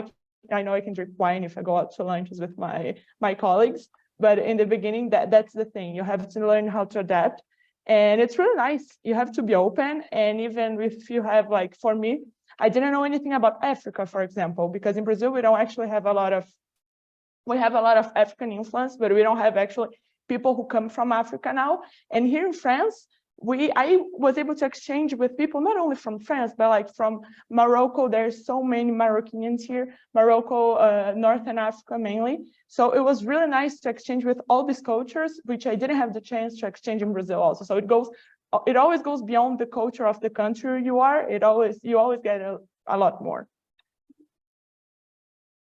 [SPEAKER 4] I know I can drink wine if I go out to lunches with my colleagues. But in the beginning, that's the thing. You have to learn how to adapt. And it's really nice. You have to be open. And even if you have, like, for me, I didn't know anything about Africa, for example, because in Brazil, we don't actually have we have a lot of African influence, but we don't have actually people who come from Africa now. And here in France, I was able to exchange with people, not only from France, but like from Morocco. There's so many Moroccans here, Morocco, Northern Africa mainly. So it was really nice to exchange with all these cultures, which I didn't have the chance to exchange in Brazil also. So it always goes beyond the culture of the country you are. You always get a lot more.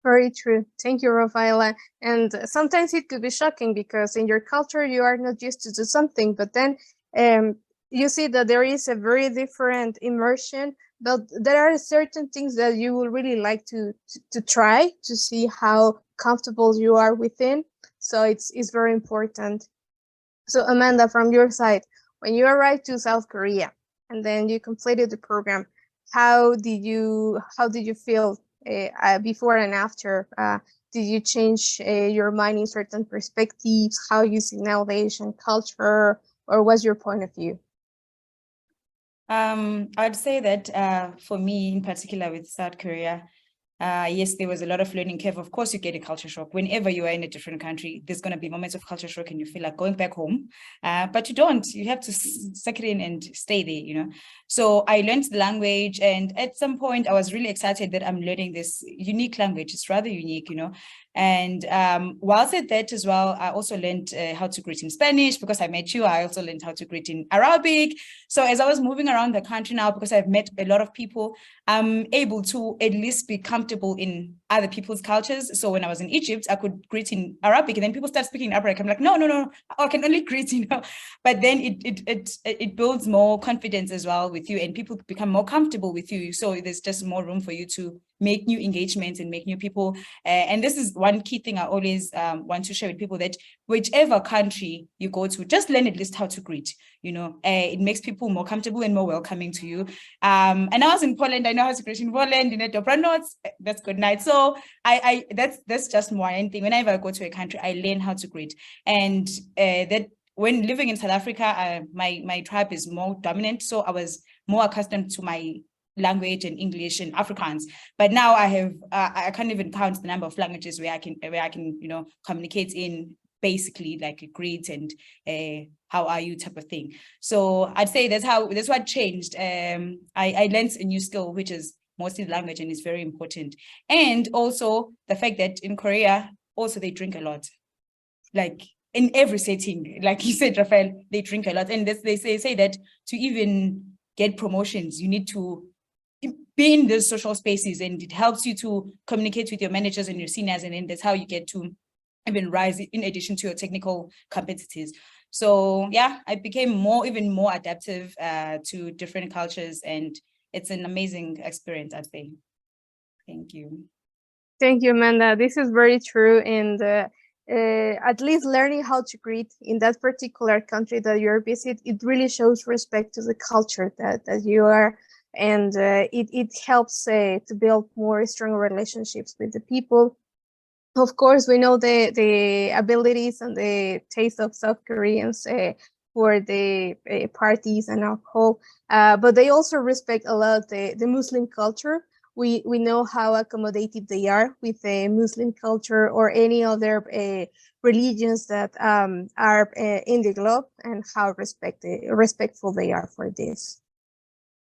[SPEAKER 1] Very true. Thank you, Rafaela. And sometimes it could be shocking because in your culture, you are not used to do something, but then you see that there is a very different immersion, but there are certain things that you will really like to try to see how comfortable you are within. So it's very important. So Amanda, from your side, when you arrived to South Korea and then you completed the program, how did you feel before and after? Did you change your mind in certain perspectives, how you see nowadays and culture, or what's your point of view?
[SPEAKER 5] I'd say that for me in particular with South Korea, yes, there was a lot of learning curve. Of course, you get a culture shock. Whenever you are in a different country, there's going to be moments of culture shock and you feel like going back home, but you don't. You have to suck it in and stay there, So I learned the language, and at some point I was really excited that I'm learning this unique language. It's rather unique, And whilst at that as well, I also learned how to greet in Spanish because I met you. I also learned how to greet in Arabic. So as I was moving around the country now, because I've met a lot of people, I'm able to at least be comfortable in other people's cultures. So when I was in Egypt, I could greet in Arabic, and then people start speaking Arabic. I'm like, no, I can only greet, But then it builds more confidence as well with you, and people become more comfortable with you. So there's just more room for you to make new engagements and make new people. And this is one key thing I always want to share with people, that whichever country you go to, just learn at least how to greet. You know, it makes people more comfortable and more welcoming to you. And I was in Poland, I know how to greet in Poland, you know, dobranoc, that's good night. So that's just one thing. Whenever I go to a country, I learn how to greet. And that when living in South Africa, my tribe is more dominant. So I was more accustomed to my language and English and Afrikaans. But now I have, I can't even count the number of languages where I can, you know, communicate in basically like a greet and how are you type of thing. So I'd say that's what changed. I learned a new skill, which is mostly language, and it's very important. And also the fact that in Korea, also they drink a lot. Like in every setting, like you said, Rafael, they drink a lot. And they say that to even get promotions, you need to be in those social spaces, and it helps you to communicate with your managers and your seniors, and then that's how you get to even rise in addition to your technical competencies. So yeah, I became even more adaptive to different cultures, and it's an amazing experience, I'd say. Thank you.
[SPEAKER 1] Thank you, Amanda. This is very true. And at least learning how to greet in that particular country that you're visit, it really shows respect to the culture that you are. And it helps to build more strong relationships with the people. Of course, we know the abilities and the taste of South Koreans for the parties and alcohol, but they also respect a lot the Muslim culture. We know how accommodative they are with the Muslim culture or any other religions that are in the globe, and how respectful they are for this.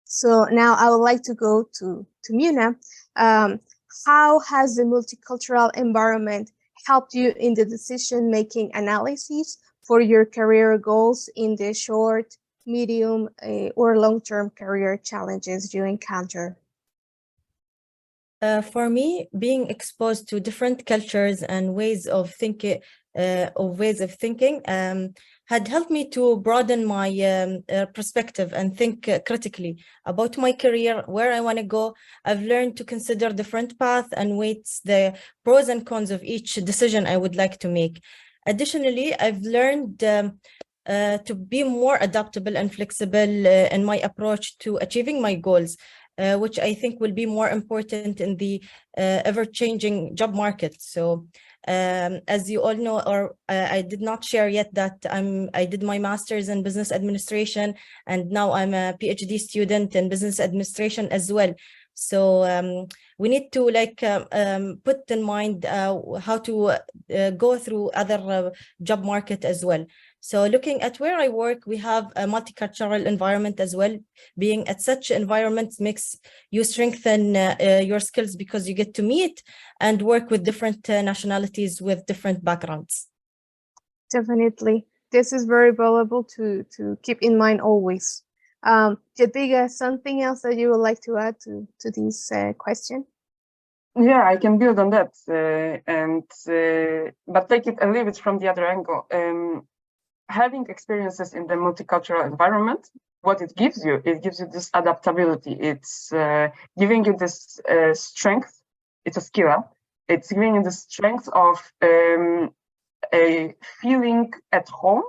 [SPEAKER 1] So now I would like to go to Muna. How has the multicultural environment helped you in the decision-making analysis for your career goals in the short, medium, or long-term career challenges you encounter?
[SPEAKER 2] For me, being exposed to different cultures and ways of thinking, had helped me to broaden my perspective and think critically about my career, where I want to go. I've learned to consider different paths and weights the pros and cons of each decision I would like to make. Additionally, I've learned to be more adaptable and flexible in my approach to achieving my goals, which I think will be more important in the ever-changing job market. So as you all know, or I did not share yet that I did my master's in business administration, and now I'm a PhD student in business administration as well. So we need to put in mind how to go through other job market as well. So looking at where I work, we have a multicultural environment as well. Being at such environments makes you strengthen your skills, because you get to meet and work with different nationalities with different backgrounds.
[SPEAKER 1] Definitely. This is very valuable to keep in mind always. Jadwiga, something else that you would like to add to this question?
[SPEAKER 3] Yeah, I can build on that, but take it a little bit from the other angle. Having experiences in the multicultural environment, what it gives you this adaptability. It's giving you this strength. It's a skill. It's giving you the strength of a feeling at home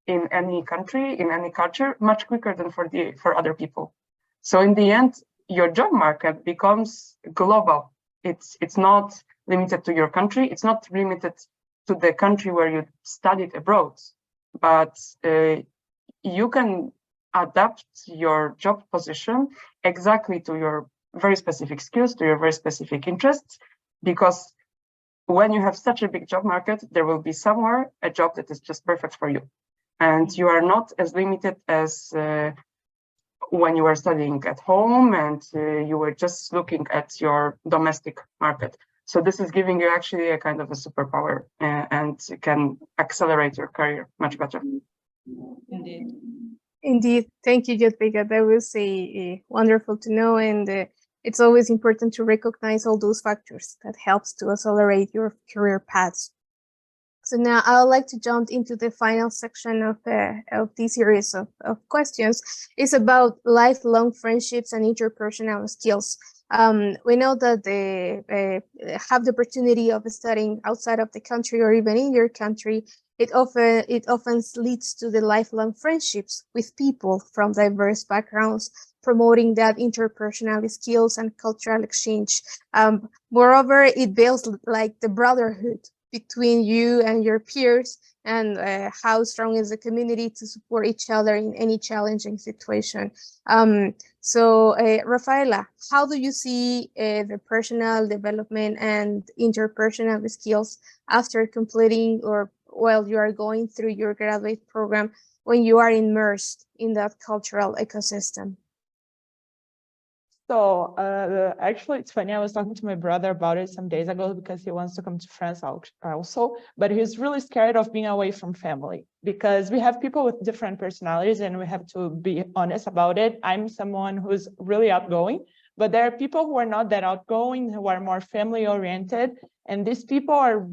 [SPEAKER 3] in any country, in any culture, much quicker than for other people. So in the end, your job market becomes global. It's not limited to your country. It's not limited to the country where you studied abroad, but you can adapt your job position exactly to your very specific skills, to your very specific interests, because when you have such a big job market, there will be somewhere a job that is just perfect for you. And you are not as limited as when you were studying at home and you were just looking at your domestic market. So this is giving you actually a kind of a superpower and can accelerate your career much better.
[SPEAKER 5] Indeed.
[SPEAKER 1] Indeed. Thank you, Jadwiga. That was wonderful to know. And it's always important to recognize all those factors that helps to accelerate your career paths. So now I would like to jump into the final section of this series of questions. It's about lifelong friendships and interpersonal skills. We know that they have the opportunity of studying outside of the country or even in your country. It often leads to the lifelong friendships with people from diverse backgrounds, promoting that interpersonal skills and cultural exchange. Moreover, it builds like the brotherhood between you and your peers, and how strong is the community to support each other in any challenging situation. So, Rafaela, how do you see the personal development and interpersonal skills after completing or while you are going through your graduate program when you are immersed in that cultural ecosystem?
[SPEAKER 4] So actually, it's funny. I was talking to my brother about it some days ago because he wants to come to France also, but he's really scared of being away from family because we have people with different personalities and we have to be honest about it. I'm someone who's really outgoing, but there are people who are not that outgoing, who are more family oriented. And these people are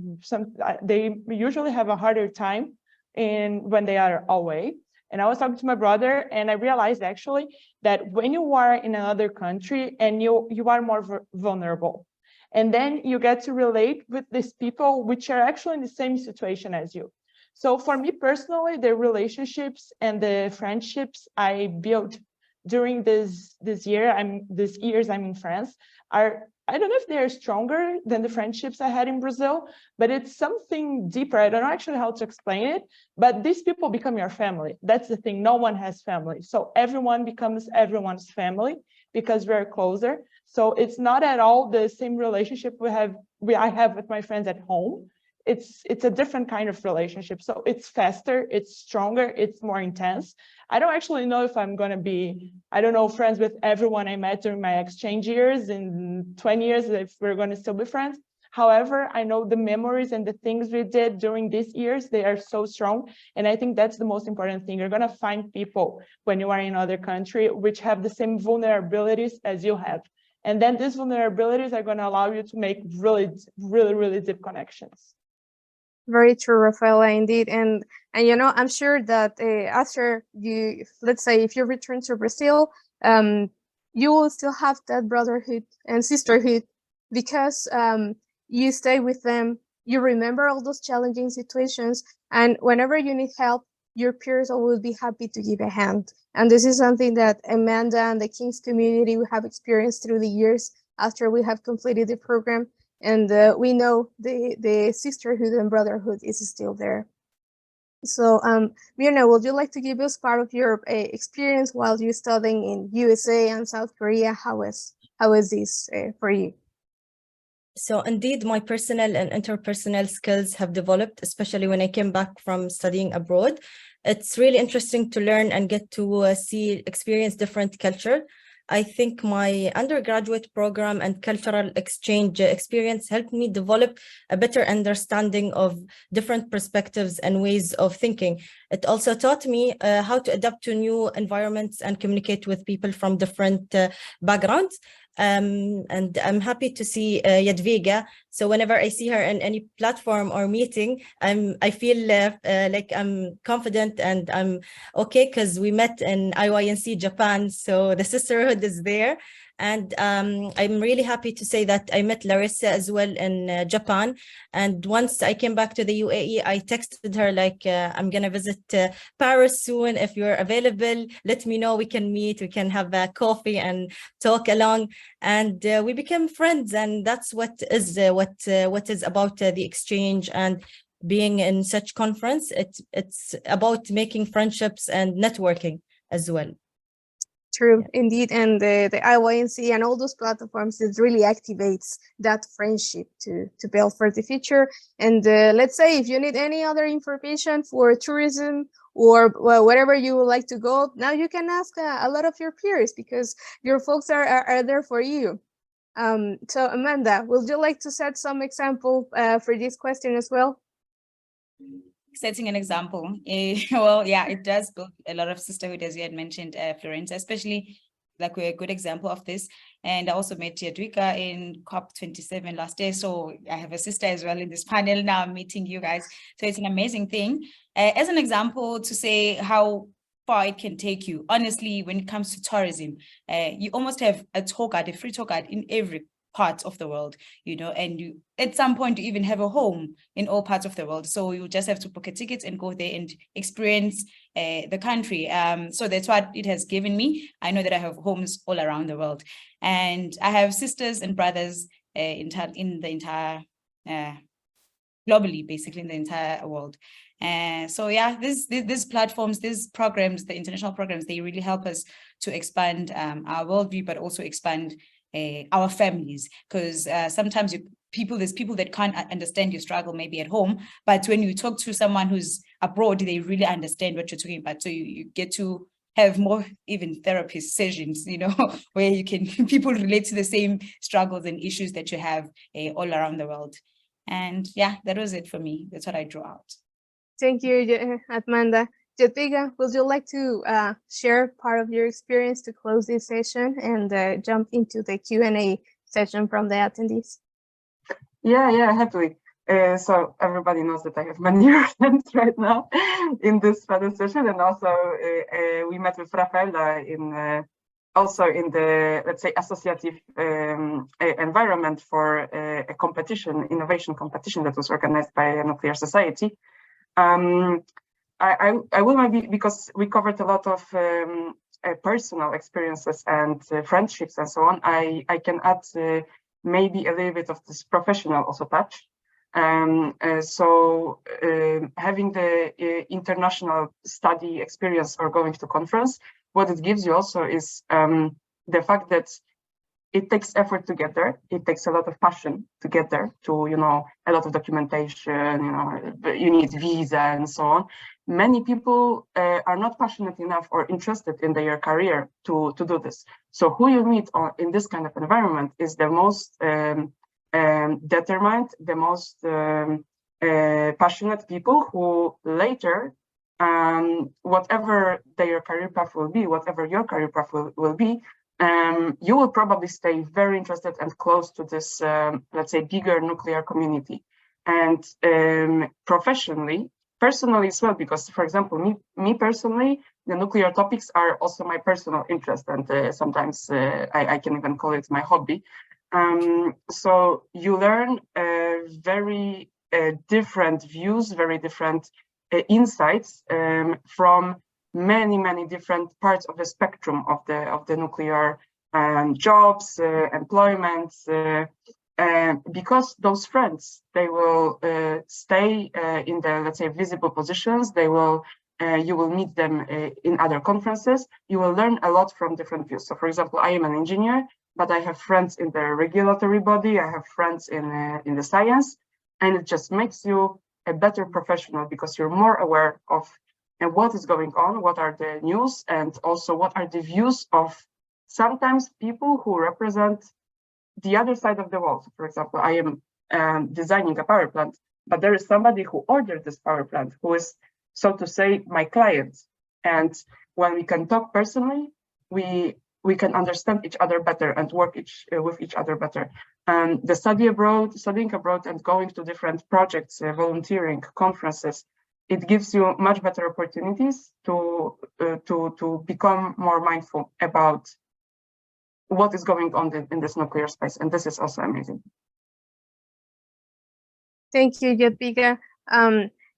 [SPEAKER 4] they usually have a harder time when they are away. And I was talking to my brother and I realized actually that when you are in another country and you are more vulnerable, and then you get to relate with these people which are actually in the same situation as you. So for me personally, the relationships and the friendships I built during these years I'm in France are, I don't know if they're stronger than the friendships I had in Brazil, but it's something deeper. I don't know actually how to explain it, but these people become your family. That's the thing. No one has family. So everyone becomes everyone's family because we're closer. So it's not at all the same relationship I have with my friends at home. It's a different kind of relationship. So it's faster, it's stronger, it's more intense. I don't actually know if I'm going to be, I don't know, friends with everyone I met during my exchange years. In 20 years, if we're going to still be friends. However, I know the memories and the things we did during these years, they are so strong. And I think that's the most important thing. You're going to find people when you are in another country which have the same vulnerabilities as you have. And then these vulnerabilities are going to allow you to make really, really, really deep connections.
[SPEAKER 1] Very true, Rafaela, indeed. And you know, I'm sure that after you, let's say, if you return to Brazil, you will still have that brotherhood and sisterhood because you stay with them. You remember all those challenging situations, and whenever you need help, your peers will be happy to give a hand. And this is something that Amanda and the King's community have experienced through the years after we have completed the program. And we know the sisterhood and brotherhood is still there. So, Mirna, would you like to give us part of your experience while you're studying in USA and South Korea? How is this for you?
[SPEAKER 2] So indeed, my personal and interpersonal skills have developed, especially when I came back from studying abroad. It's really interesting to learn and get to experience different culture. I think my undergraduate program and cultural exchange experience helped me develop a better understanding of different perspectives and ways of thinking. It also taught me how to adapt to new environments and communicate with people from different backgrounds. And I'm happy to see Jadwiga. So whenever I see her in any platform or meeting, I feel like I'm confident and I'm okay because we met in IYNC Japan. So the sisterhood is there. And I'm really happy to say that I met Larissa as well in Japan. And once I came back to the UAE, I texted her like, I'm going to visit Paris soon. If you're available, let me know. We can meet. We can have a coffee and talk along. And we became friends. And that's what is about the exchange and being in such conference. It's about making friendships and networking as well.
[SPEAKER 1] True, indeed. And the IYNC and all those platforms, it really activates that friendship to build for the future. And let's say if you need any other information for tourism or wherever you would like to go, now you can ask a lot of your peers because your folks are there for you. So Amanda, would you like to set some example for this question as well?
[SPEAKER 5] Setting an example, well, yeah, it does build a lot of sisterhood, as you had mentioned, Florencia, especially like we're a good example of this. And I also met Jadwiga in COP27 last year. So I have a sister as well in this panel now. I'm meeting you guys. So it's an amazing thing. As an example to say how far it can take you. Honestly, when it comes to tourism, you almost have a tour guide, a free tour guide in every part of the world, you know, and you at some point you even have a home in all parts of the world. So you just have to book a ticket and go there and experience the country. So that's what it has given me. I know that I have homes all around the world, and I have sisters and brothers in the entire globally, basically in the entire world. So yeah, these platforms, these programs, the international programs, they really help us to expand our worldview, but also expand our families, because sometimes there's people that can't understand your struggle maybe at home, but when you talk to someone who's abroad, they really understand what you're talking about. So you get to have more even therapist sessions, you know, where you can people relate to the same struggles and issues that you have all around the world. And yeah, that was it for me. That's what I drew out.
[SPEAKER 1] Thank you, Amanda. Jadwiga, would you like to share part of your experience to close this session and jump into the Q&A session from the attendees?
[SPEAKER 3] Yeah, happily. So everybody knows that I have many friends right now in this panel session, and also we met with Rafaela also in the, let's say, associative environment for a competition, innovation competition that was organized by a Nuclear Society. I will maybe, because we covered a lot of personal experiences and friendships and so on, I can add maybe a little bit of this professional also touch. So having the international study experience or going to conference, what it gives you also is the fact that it takes effort to get there. It takes a lot of passion to get there, to, you know, a lot of documentation, you know, you need visa and so on. Many people are not passionate enough or interested in their career to do this. So who you meet in this kind of environment is the most determined, the most passionate people who later, whatever their career path will be, whatever your career path will be, you will probably stay very interested and close to this, let's say, bigger nuclear community. And personally as well, because, for example, me personally, the nuclear topics are also my personal interest, and sometimes I can even call it my hobby. So you learn very different views, very different insights from many different parts of the spectrum of the nuclear jobs, employment, because those friends, they will stay in the, let's say, visible positions. They will you will meet them in other conferences. You will learn a lot from different views. So, for example, I am an engineer, but I have friends in the regulatory body. I have friends in the science, and it just makes you a better professional because you're more aware of what is going on, what are the news, and also what are the views of sometimes people who represent the other side of the wall. So, for example, I am designing a power plant, but there is somebody who ordered this power plant, who is, so to say, my client. And when we can talk personally, we can understand each other better and work with each other better. The studying abroad and going to different projects, volunteering, conferences, it gives you much better opportunities to become more mindful about what is going on in this nuclear space. And this is also amazing.
[SPEAKER 1] Thank you, Jadwiga.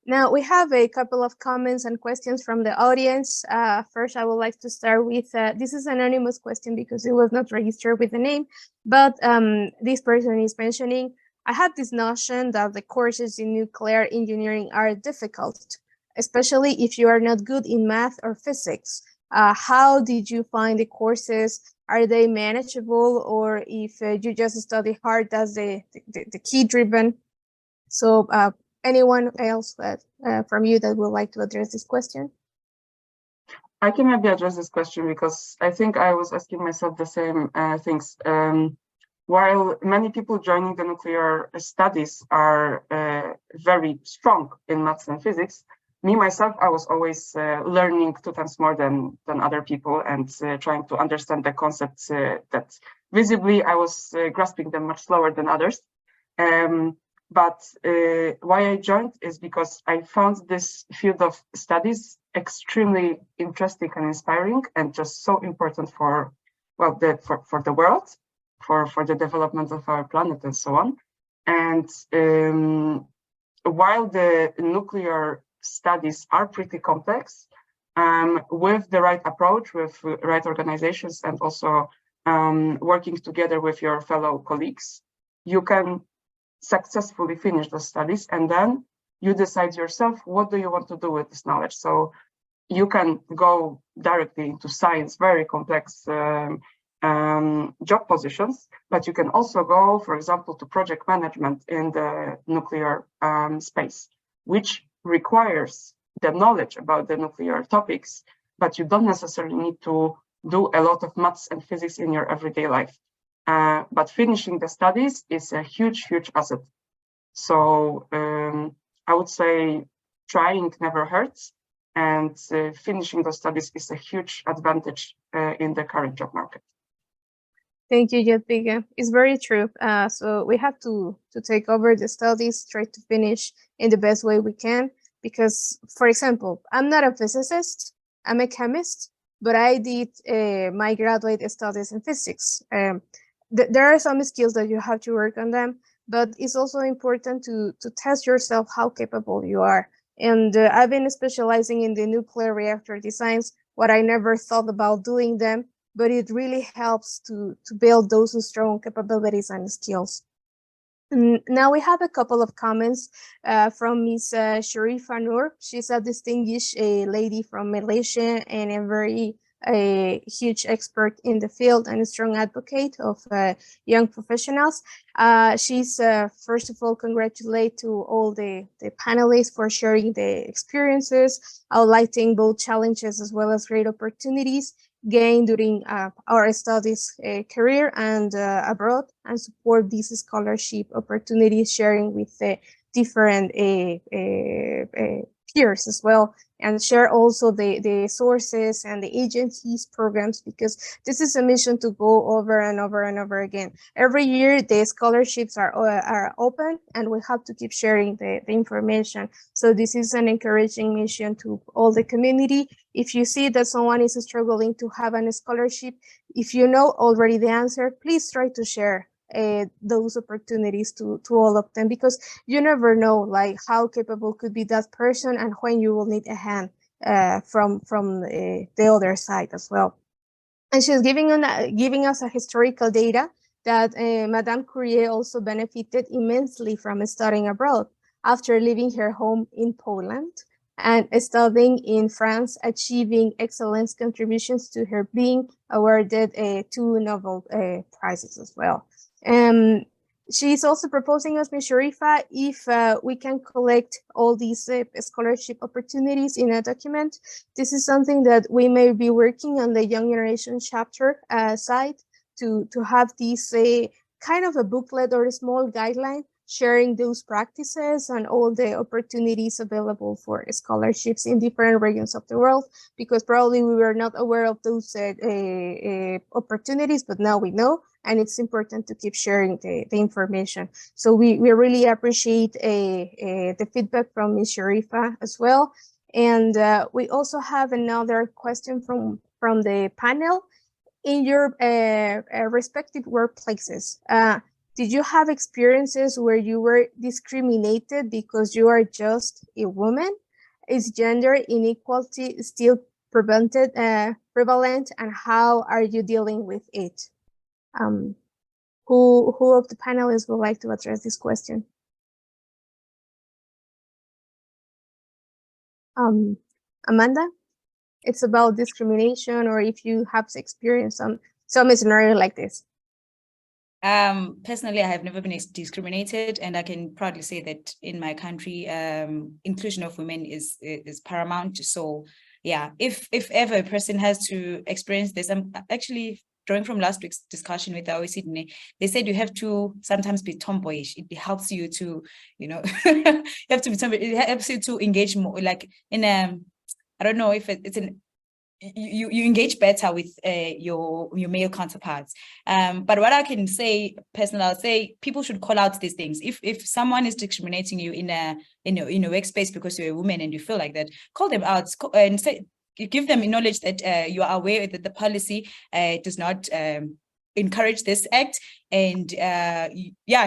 [SPEAKER 1] Now we have a couple of comments and questions from the audience. First, I would like to start with, this is an anonymous question because it was not registered with the name, but this person is mentioning, I have this notion that the courses in nuclear engineering are difficult, especially if you are not good in math or physics. How did you find the courses? Are they manageable, or if you just study hard, that's the key driven? So anyone else from you that would like to address this question?
[SPEAKER 3] I can maybe address this question because I think I was asking myself the same things. While many people joining the nuclear studies are very strong in maths and physics, me, myself, I was always learning 2 times more than other people and trying to understand the concepts that visibly I was grasping them much slower than others. But why I joined is because I found this field of studies extremely interesting and inspiring, and just so important for, well, for the world, for the development of our planet and so on. And while the nuclear studies are pretty complex, with the right approach, with right organizations, and also working together with your fellow colleagues, you can successfully finish the studies, and then you decide yourself, what do you want to do with this knowledge? So you can go directly into science, very complex job positions, but you can also go, for example, to project management in the nuclear space, which requires the knowledge about the nuclear topics, but you don't necessarily need to do a lot of maths and physics in your everyday life. But finishing the studies is a huge, huge asset. So I would say trying never hurts, and finishing those studies is a huge advantage in the current job market.
[SPEAKER 1] Thank you, Jadwiga. It's very true. So we have to take over the studies, try to finish in the best way we can. Because, for example, I'm not a physicist, I'm a chemist, but I did my graduate studies in physics. There are some skills that you have to work on them, but it's also important to test yourself how capable you are. And I've been specializing in the nuclear reactor designs, what I never thought about doing them, but it really helps to build those strong capabilities and skills. Now we have a couple of comments from Ms. Sharifa Noor. She's a distinguished lady from Malaysia and a very huge expert in the field and a strong advocate of young professionals. She's first of all congratulate to all the panelists for sharing the experiences, outlining both challenges as well as great opportunities gained during our studies career and abroad, and support these scholarship opportunities, sharing with different peers as well, and share also the sources and the agencies programs, because this is a mission to go over and over and over again. Every year the scholarships are open, and we have to keep sharing the information. So this is an encouraging mission to all the community. If you see that someone is struggling to have a scholarship, if you know already the answer, please try to share those opportunities to all of them, because you never know like how capable could be that person and when you will need a hand from the other side as well. And she's giving us a historical data that Madame Curie also benefited immensely from studying abroad after leaving her home in Poland and studying in France, achieving excellence contributions to her being awarded 2 Nobel prizes as well. She's also proposing us, Ms. Sharifa, if we can collect all these scholarship opportunities in a document. This is something that we may be working on the Young Generation chapter side to have this kind of a booklet or a small guideline sharing those practices and all the opportunities available for scholarships in different regions of the world, because probably we were not aware of those opportunities, but now we know, and it's important to keep sharing the information. So we really appreciate the feedback from Ms. Sharifa as well. And we also have another question from the panel. In your respective workplaces, did you have experiences where you were discriminated because you are just a woman? Is gender inequality still prevalent, and how are you dealing with it? Who of the panelists would like to address this question? Amanda, it's about discrimination, or if you have experienced some scenario like this.
[SPEAKER 5] Personally, I have never been discriminated, and I can proudly say that in my country, inclusion of women is paramount. So yeah, if ever a person has to experience this, I'm actually drawing from last week's discussion with IYNC, they said you have to sometimes be tomboyish. It helps you to, you have to be tomboyish. It helps you to engage more, like in I don't know if it's an you engage better with your male counterparts. But what I can say personally, I'll say people should call out these things. If someone is discriminating you in a workspace because you're a woman and you feel like that, call them out and say, give them knowledge that you are aware that the policy does not encourage this act, and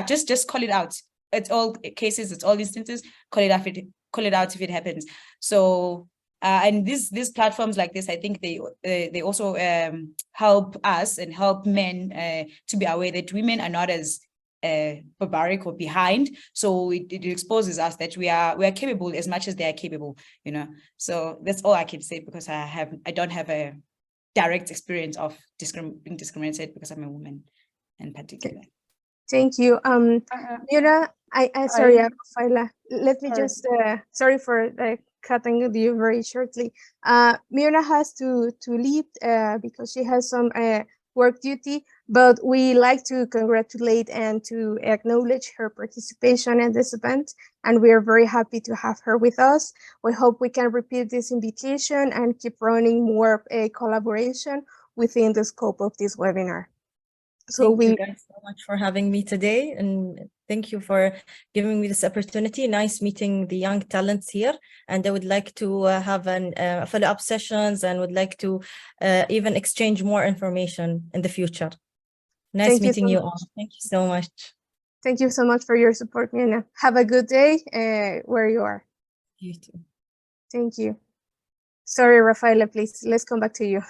[SPEAKER 5] just call it out. It's all cases, it's all instances. Call it out if it happens. So. And these platforms like this, I think they also help us and help men to be aware that women are not as barbaric or behind. So it exposes us that we are capable as much as they are capable, you know. So that's all I can say, because I don't have a direct experience of being discriminated because I'm a woman in particular.
[SPEAKER 1] Thank you. Mira, sorry, Rafaela. Let me just sorry for cutting you very shortly. Mira has to leave because she has some work duty, but we like to congratulate and to acknowledge her participation in this event, and we are very happy to have her with us. We hope we can repeat this invitation and keep running more collaboration within the scope of this webinar. So
[SPEAKER 2] thank you guys so much for having me today, and thank you for giving me this opportunity. Nice meeting the young talents here, and I would like to have follow-up sessions, and would like to even exchange more information in the future. Nice meeting you all. Thank you so much.
[SPEAKER 1] Thank you so much for your support, Mina. Have a good day where you are.
[SPEAKER 2] You too.
[SPEAKER 1] Thank you. Sorry, Rafaela, please, let's come back to you.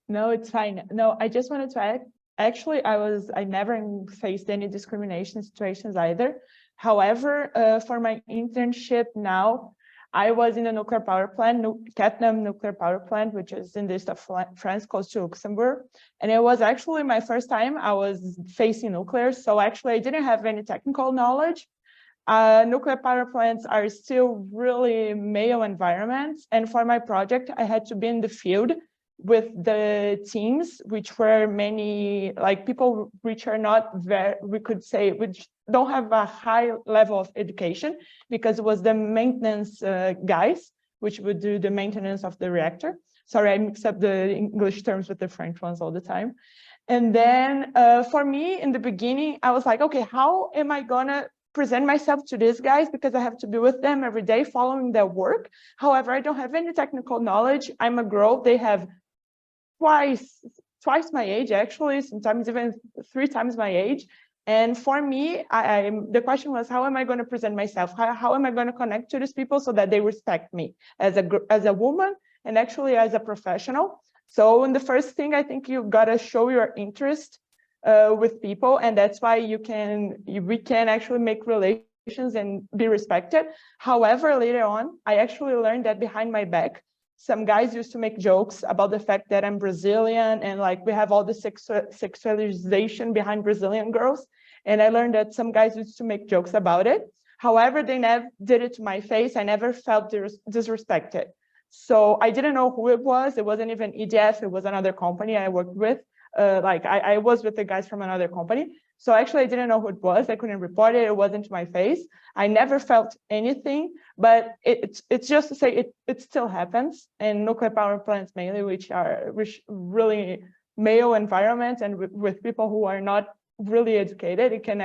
[SPEAKER 4] No, it's fine. No, I just wanted to add, actually, I never faced any discrimination situations either. However, for my internship now, I was in a nuclear power plant, Cattenom nuclear power plant, which is in the east of France, close to Luxembourg. And it was actually my first time I was facing nuclear. So actually, I didn't have any technical knowledge. Nuclear power plants are still really male environments. And for my project, I had to be in the field with the teams, which were many, like people which are not very, we could say, which don't have a high level of education, because it was the maintenance guys, which would do the maintenance of the reactor. Sorry, I mix up the English terms with the French ones all the time. And then for me, in the beginning, I was like, okay, how am I gonna present myself to these guys, because I have to be with them every day following their work. However, I don't have any technical knowledge. I'm a girl. They have twice my age, actually, sometimes even 3 times my age. And for me, the question was, how am I going to present myself? How am I going to connect to these people so that they respect me as a woman and actually as a professional? So in the first thing, I think you got to show your interest with people, and that's why we can actually make relations and be respected. However, later on, I actually learned that behind my back, some guys used to make jokes about the fact that I'm Brazilian, and like we have all the sexualization behind Brazilian girls. And I learned that some guys used to make jokes about it. However, they never did it to my face. I never felt disrespected. So I didn't know who it was. It wasn't even EDF. It was another company I worked with. I was with the guys from another company. So actually, I didn't know who it was. I couldn't report it. It wasn't to my face. I never felt anything, but it's just to say it still happens in nuclear power plants mainly, which really male environments, and with people who are not really educated, it can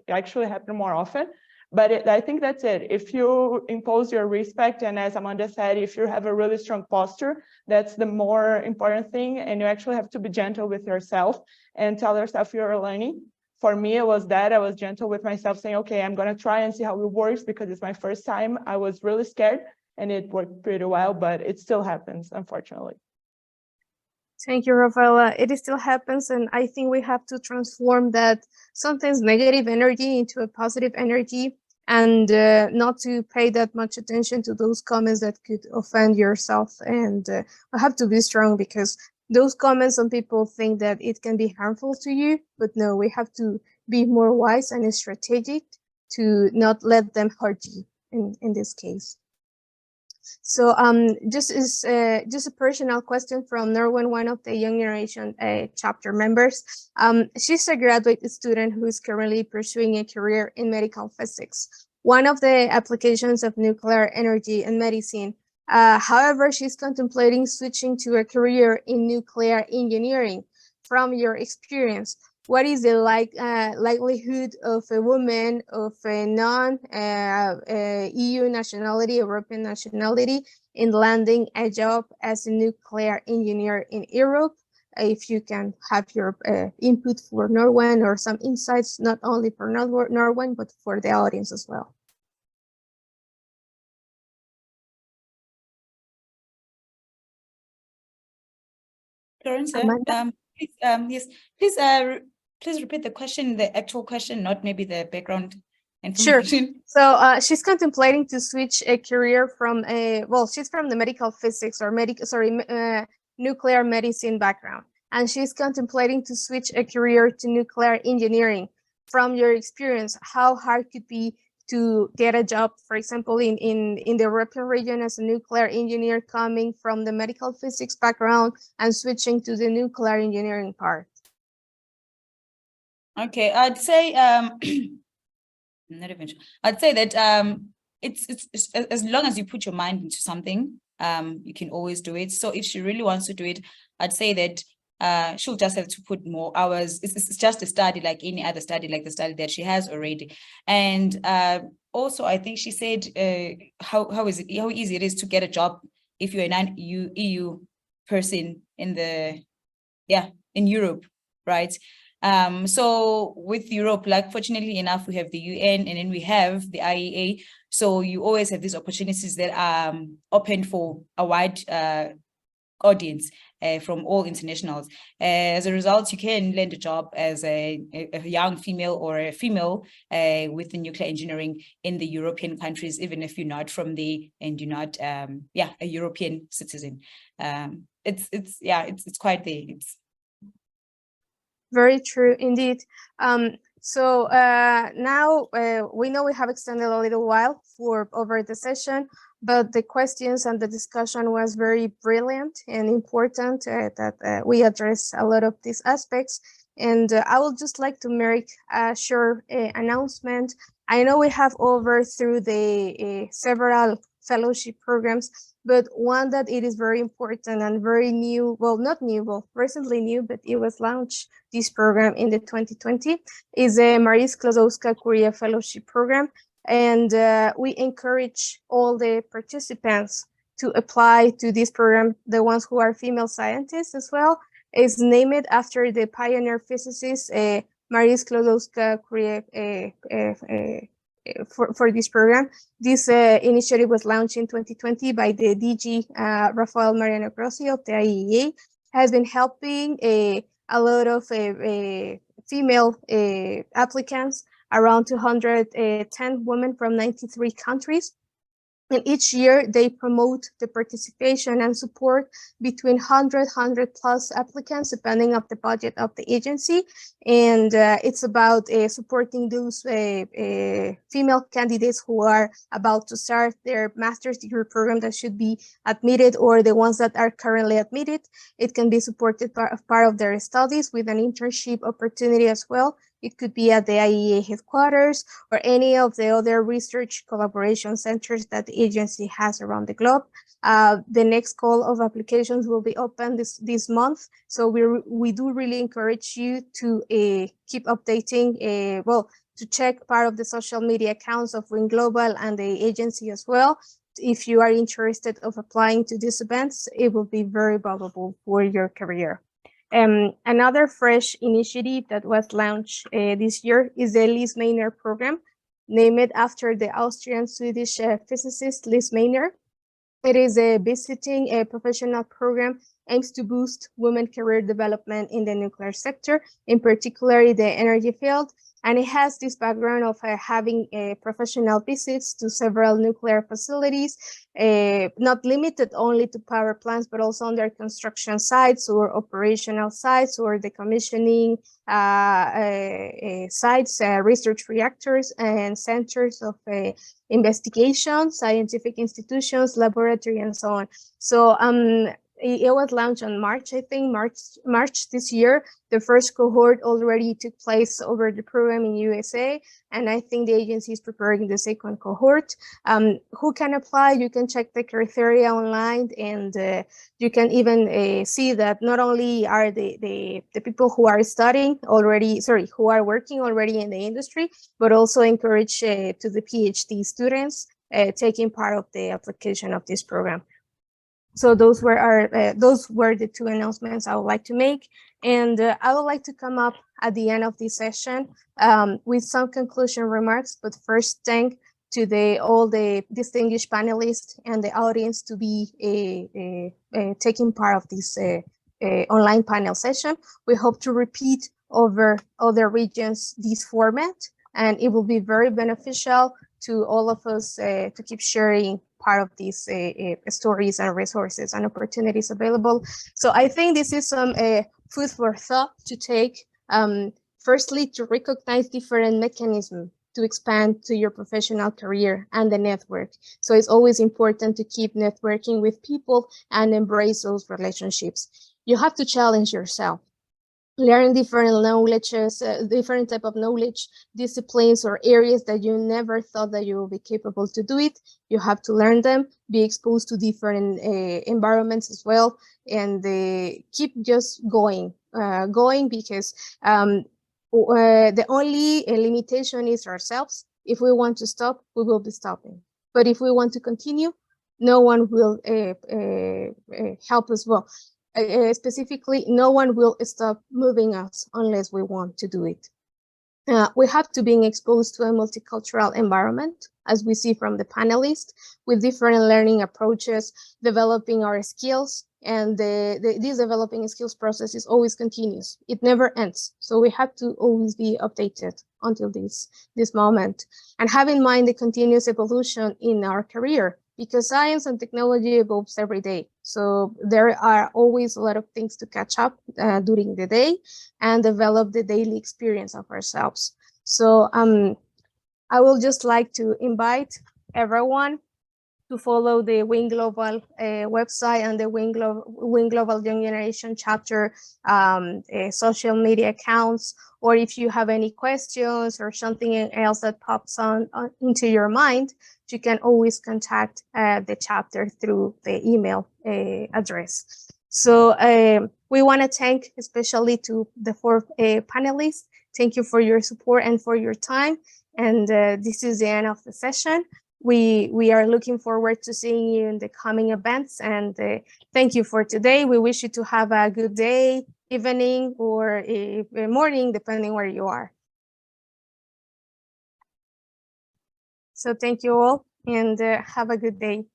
[SPEAKER 4] actually happen more often. But I think that's it. If you impose your respect, and as Amanda said, if you have a really strong posture, that's the more important thing. And you actually have to be gentle with yourself and tell yourself you're learning. For me, it was that I was gentle with myself, saying, okay, I'm going to try and see how it works, because it's my first time. I was really scared, and it worked pretty well, but it still happens, unfortunately.
[SPEAKER 1] Thank you, Rafaela. It still happens, and I think we have to transform that sometimes negative energy into a positive energy, and not to pay that much attention to those comments that could offend yourself. And we have to be strong, because those comments, some people think that it can be harmful to you, but no, we have to be more wise and strategic to not let them hurt you in this case. So just a personal question from Norwin, one of the Young Generation chapter members. She's a graduate student who is currently pursuing a career in medical physics. One of the applications of nuclear energy in medicine However, she's contemplating switching to a career in nuclear engineering. From your experience, what is the likelihood of a woman of a non-EU nationality, European nationality, in landing a job as a nuclear engineer in Europe? If you can have your input for Norwen or some insights, not only for Norwen, but for the audience as well.
[SPEAKER 5] Florencia, yes, please repeat the question, the actual question, not maybe the background information.
[SPEAKER 1] Sure. So she's contemplating to switch a career from she's from the medical physics or nuclear medicine background, and she's contemplating to switch a career to nuclear engineering. From your experience, how hard could be to get a job, for example, in the European region as a nuclear engineer coming from the medical physics background and switching to the nuclear engineering part?
[SPEAKER 5] Okay, I'd say not even sure. I'd say that it's as long as you put your mind into something, you can always do it. So if she really wants to do it, I'd say that she'll just have to put more hours. It's just a study like any other study, like the study that she has already. And also, I think she said how easy it is to get a job if you're a non-EU person in Europe, right? So with Europe, like fortunately enough, we have the UN and then we have the IAEA. So you always have these opportunities that are open for a wide audience from all internationals. As a result, you can land a job as a young female or a female with the nuclear engineering in the European countries, even if you're not from and you're not a European citizen. It's quite there. It's
[SPEAKER 1] very true indeed. So now we know we have extended a little while over the session, but the questions and the discussion was very brilliant and important that we address a lot of these aspects. And I would just like to make a short announcement. I know we have over through the several fellowship programs, but one that it is very important and very new, well, not new, well, recently new, but it was launched, this program in the 2020, is a Marie Sklodowska-Curie Fellowship Program. And we encourage all the participants to apply to this program, the ones who are female scientists as well. Is named after the pioneer physicist Marie Sklodowska-Curie for this program. This initiative was launched in 2020 by the DG Rafael Mariano Grossi of the IAEA, has been helping a lot of female applicants, around 210 women from 93 countries. And each year they promote the participation and support between 100 plus applicants, depending on the budget of the agency. And it's about supporting those female candidates who are about to start their master's degree program that should be admitted, or the ones that are currently admitted. It can be supported part of their studies with an internship opportunity as well. It could be at the IAEA headquarters or any of the other research collaboration centers that the agency has around the globe. The next call of applications will be open this month. So we do really encourage you to keep updating, to check part of the social media accounts of WiNGlobal and the agency as well. If you are interested of applying to these events, it will be very valuable for your career. Another fresh initiative that was launched this year is the Lise Meitner program, named after the Austrian Swedish physicist Lise Meitner. It is a visiting professional program, aims to boost women career development in the nuclear sector, in particular the energy field. And it has this background of having professional visits to several nuclear facilities, not limited only to power plants, but also on their construction sites or operational sites or the commissioning sites, research reactors and centers of investigation, scientific institutions, laboratory, and so on. So it was launched on March, I think, March this year. The first cohort already took place over the program in USA, and I think the agency is preparing the second cohort. Who can apply? You can check the criteria online, and you can even see that not only are the people who are studying already, who are working already in the industry, but also encourage to the PhD students taking part of the application of this program. So those were the two announcements I would like to make, and I would like to come up at the end of this session with some conclusion remarks. But first, thank to all the distinguished panelists and the audience to be taking part of this online panel session. We hope to repeat over other regions this format, and it will be very beneficial to all of us to keep sharing part of these stories and resources and opportunities available. So I think this is some food for thought to take. Firstly, to recognize different mechanisms to expand to your professional career and the network. So it's always important to keep networking with people and embrace those relationships. You have to challenge yourself. Learn different knowledges, different type of knowledge, disciplines or areas that you never thought that you will be capable to do it. You have to learn them, be exposed to different environments as well, and keep just going because the only limitation is ourselves. If we want to stop, we will be stopping. But if we want to continue, no one will help us well. Specifically, no one will stop moving us unless we want to do it. We have to be exposed to a multicultural environment, as we see from the panelists, with different learning approaches, developing our skills, and this developing skills process is always continuous. It never ends. So we have to always be updated until this moment, and have in mind the continuous evolution in our career, because science and technology evolves every day. So there are always a lot of things to catch up during the day and develop the daily experience of ourselves. So I will just like to invite everyone to follow the WiNGlobal website and the WiNGlobal Young Generation chapter social media accounts, or if you have any questions or something else that pops on into your mind, you can always contact the chapter through the email address. So we want to thank especially to the 4 panelists. Thank you for your support and for your time. And this is the end of the session. We are looking forward to seeing you in the coming events, and thank you for today. We wish you to have a good day, evening, or a morning, depending where you are. So thank you all, and have a good day.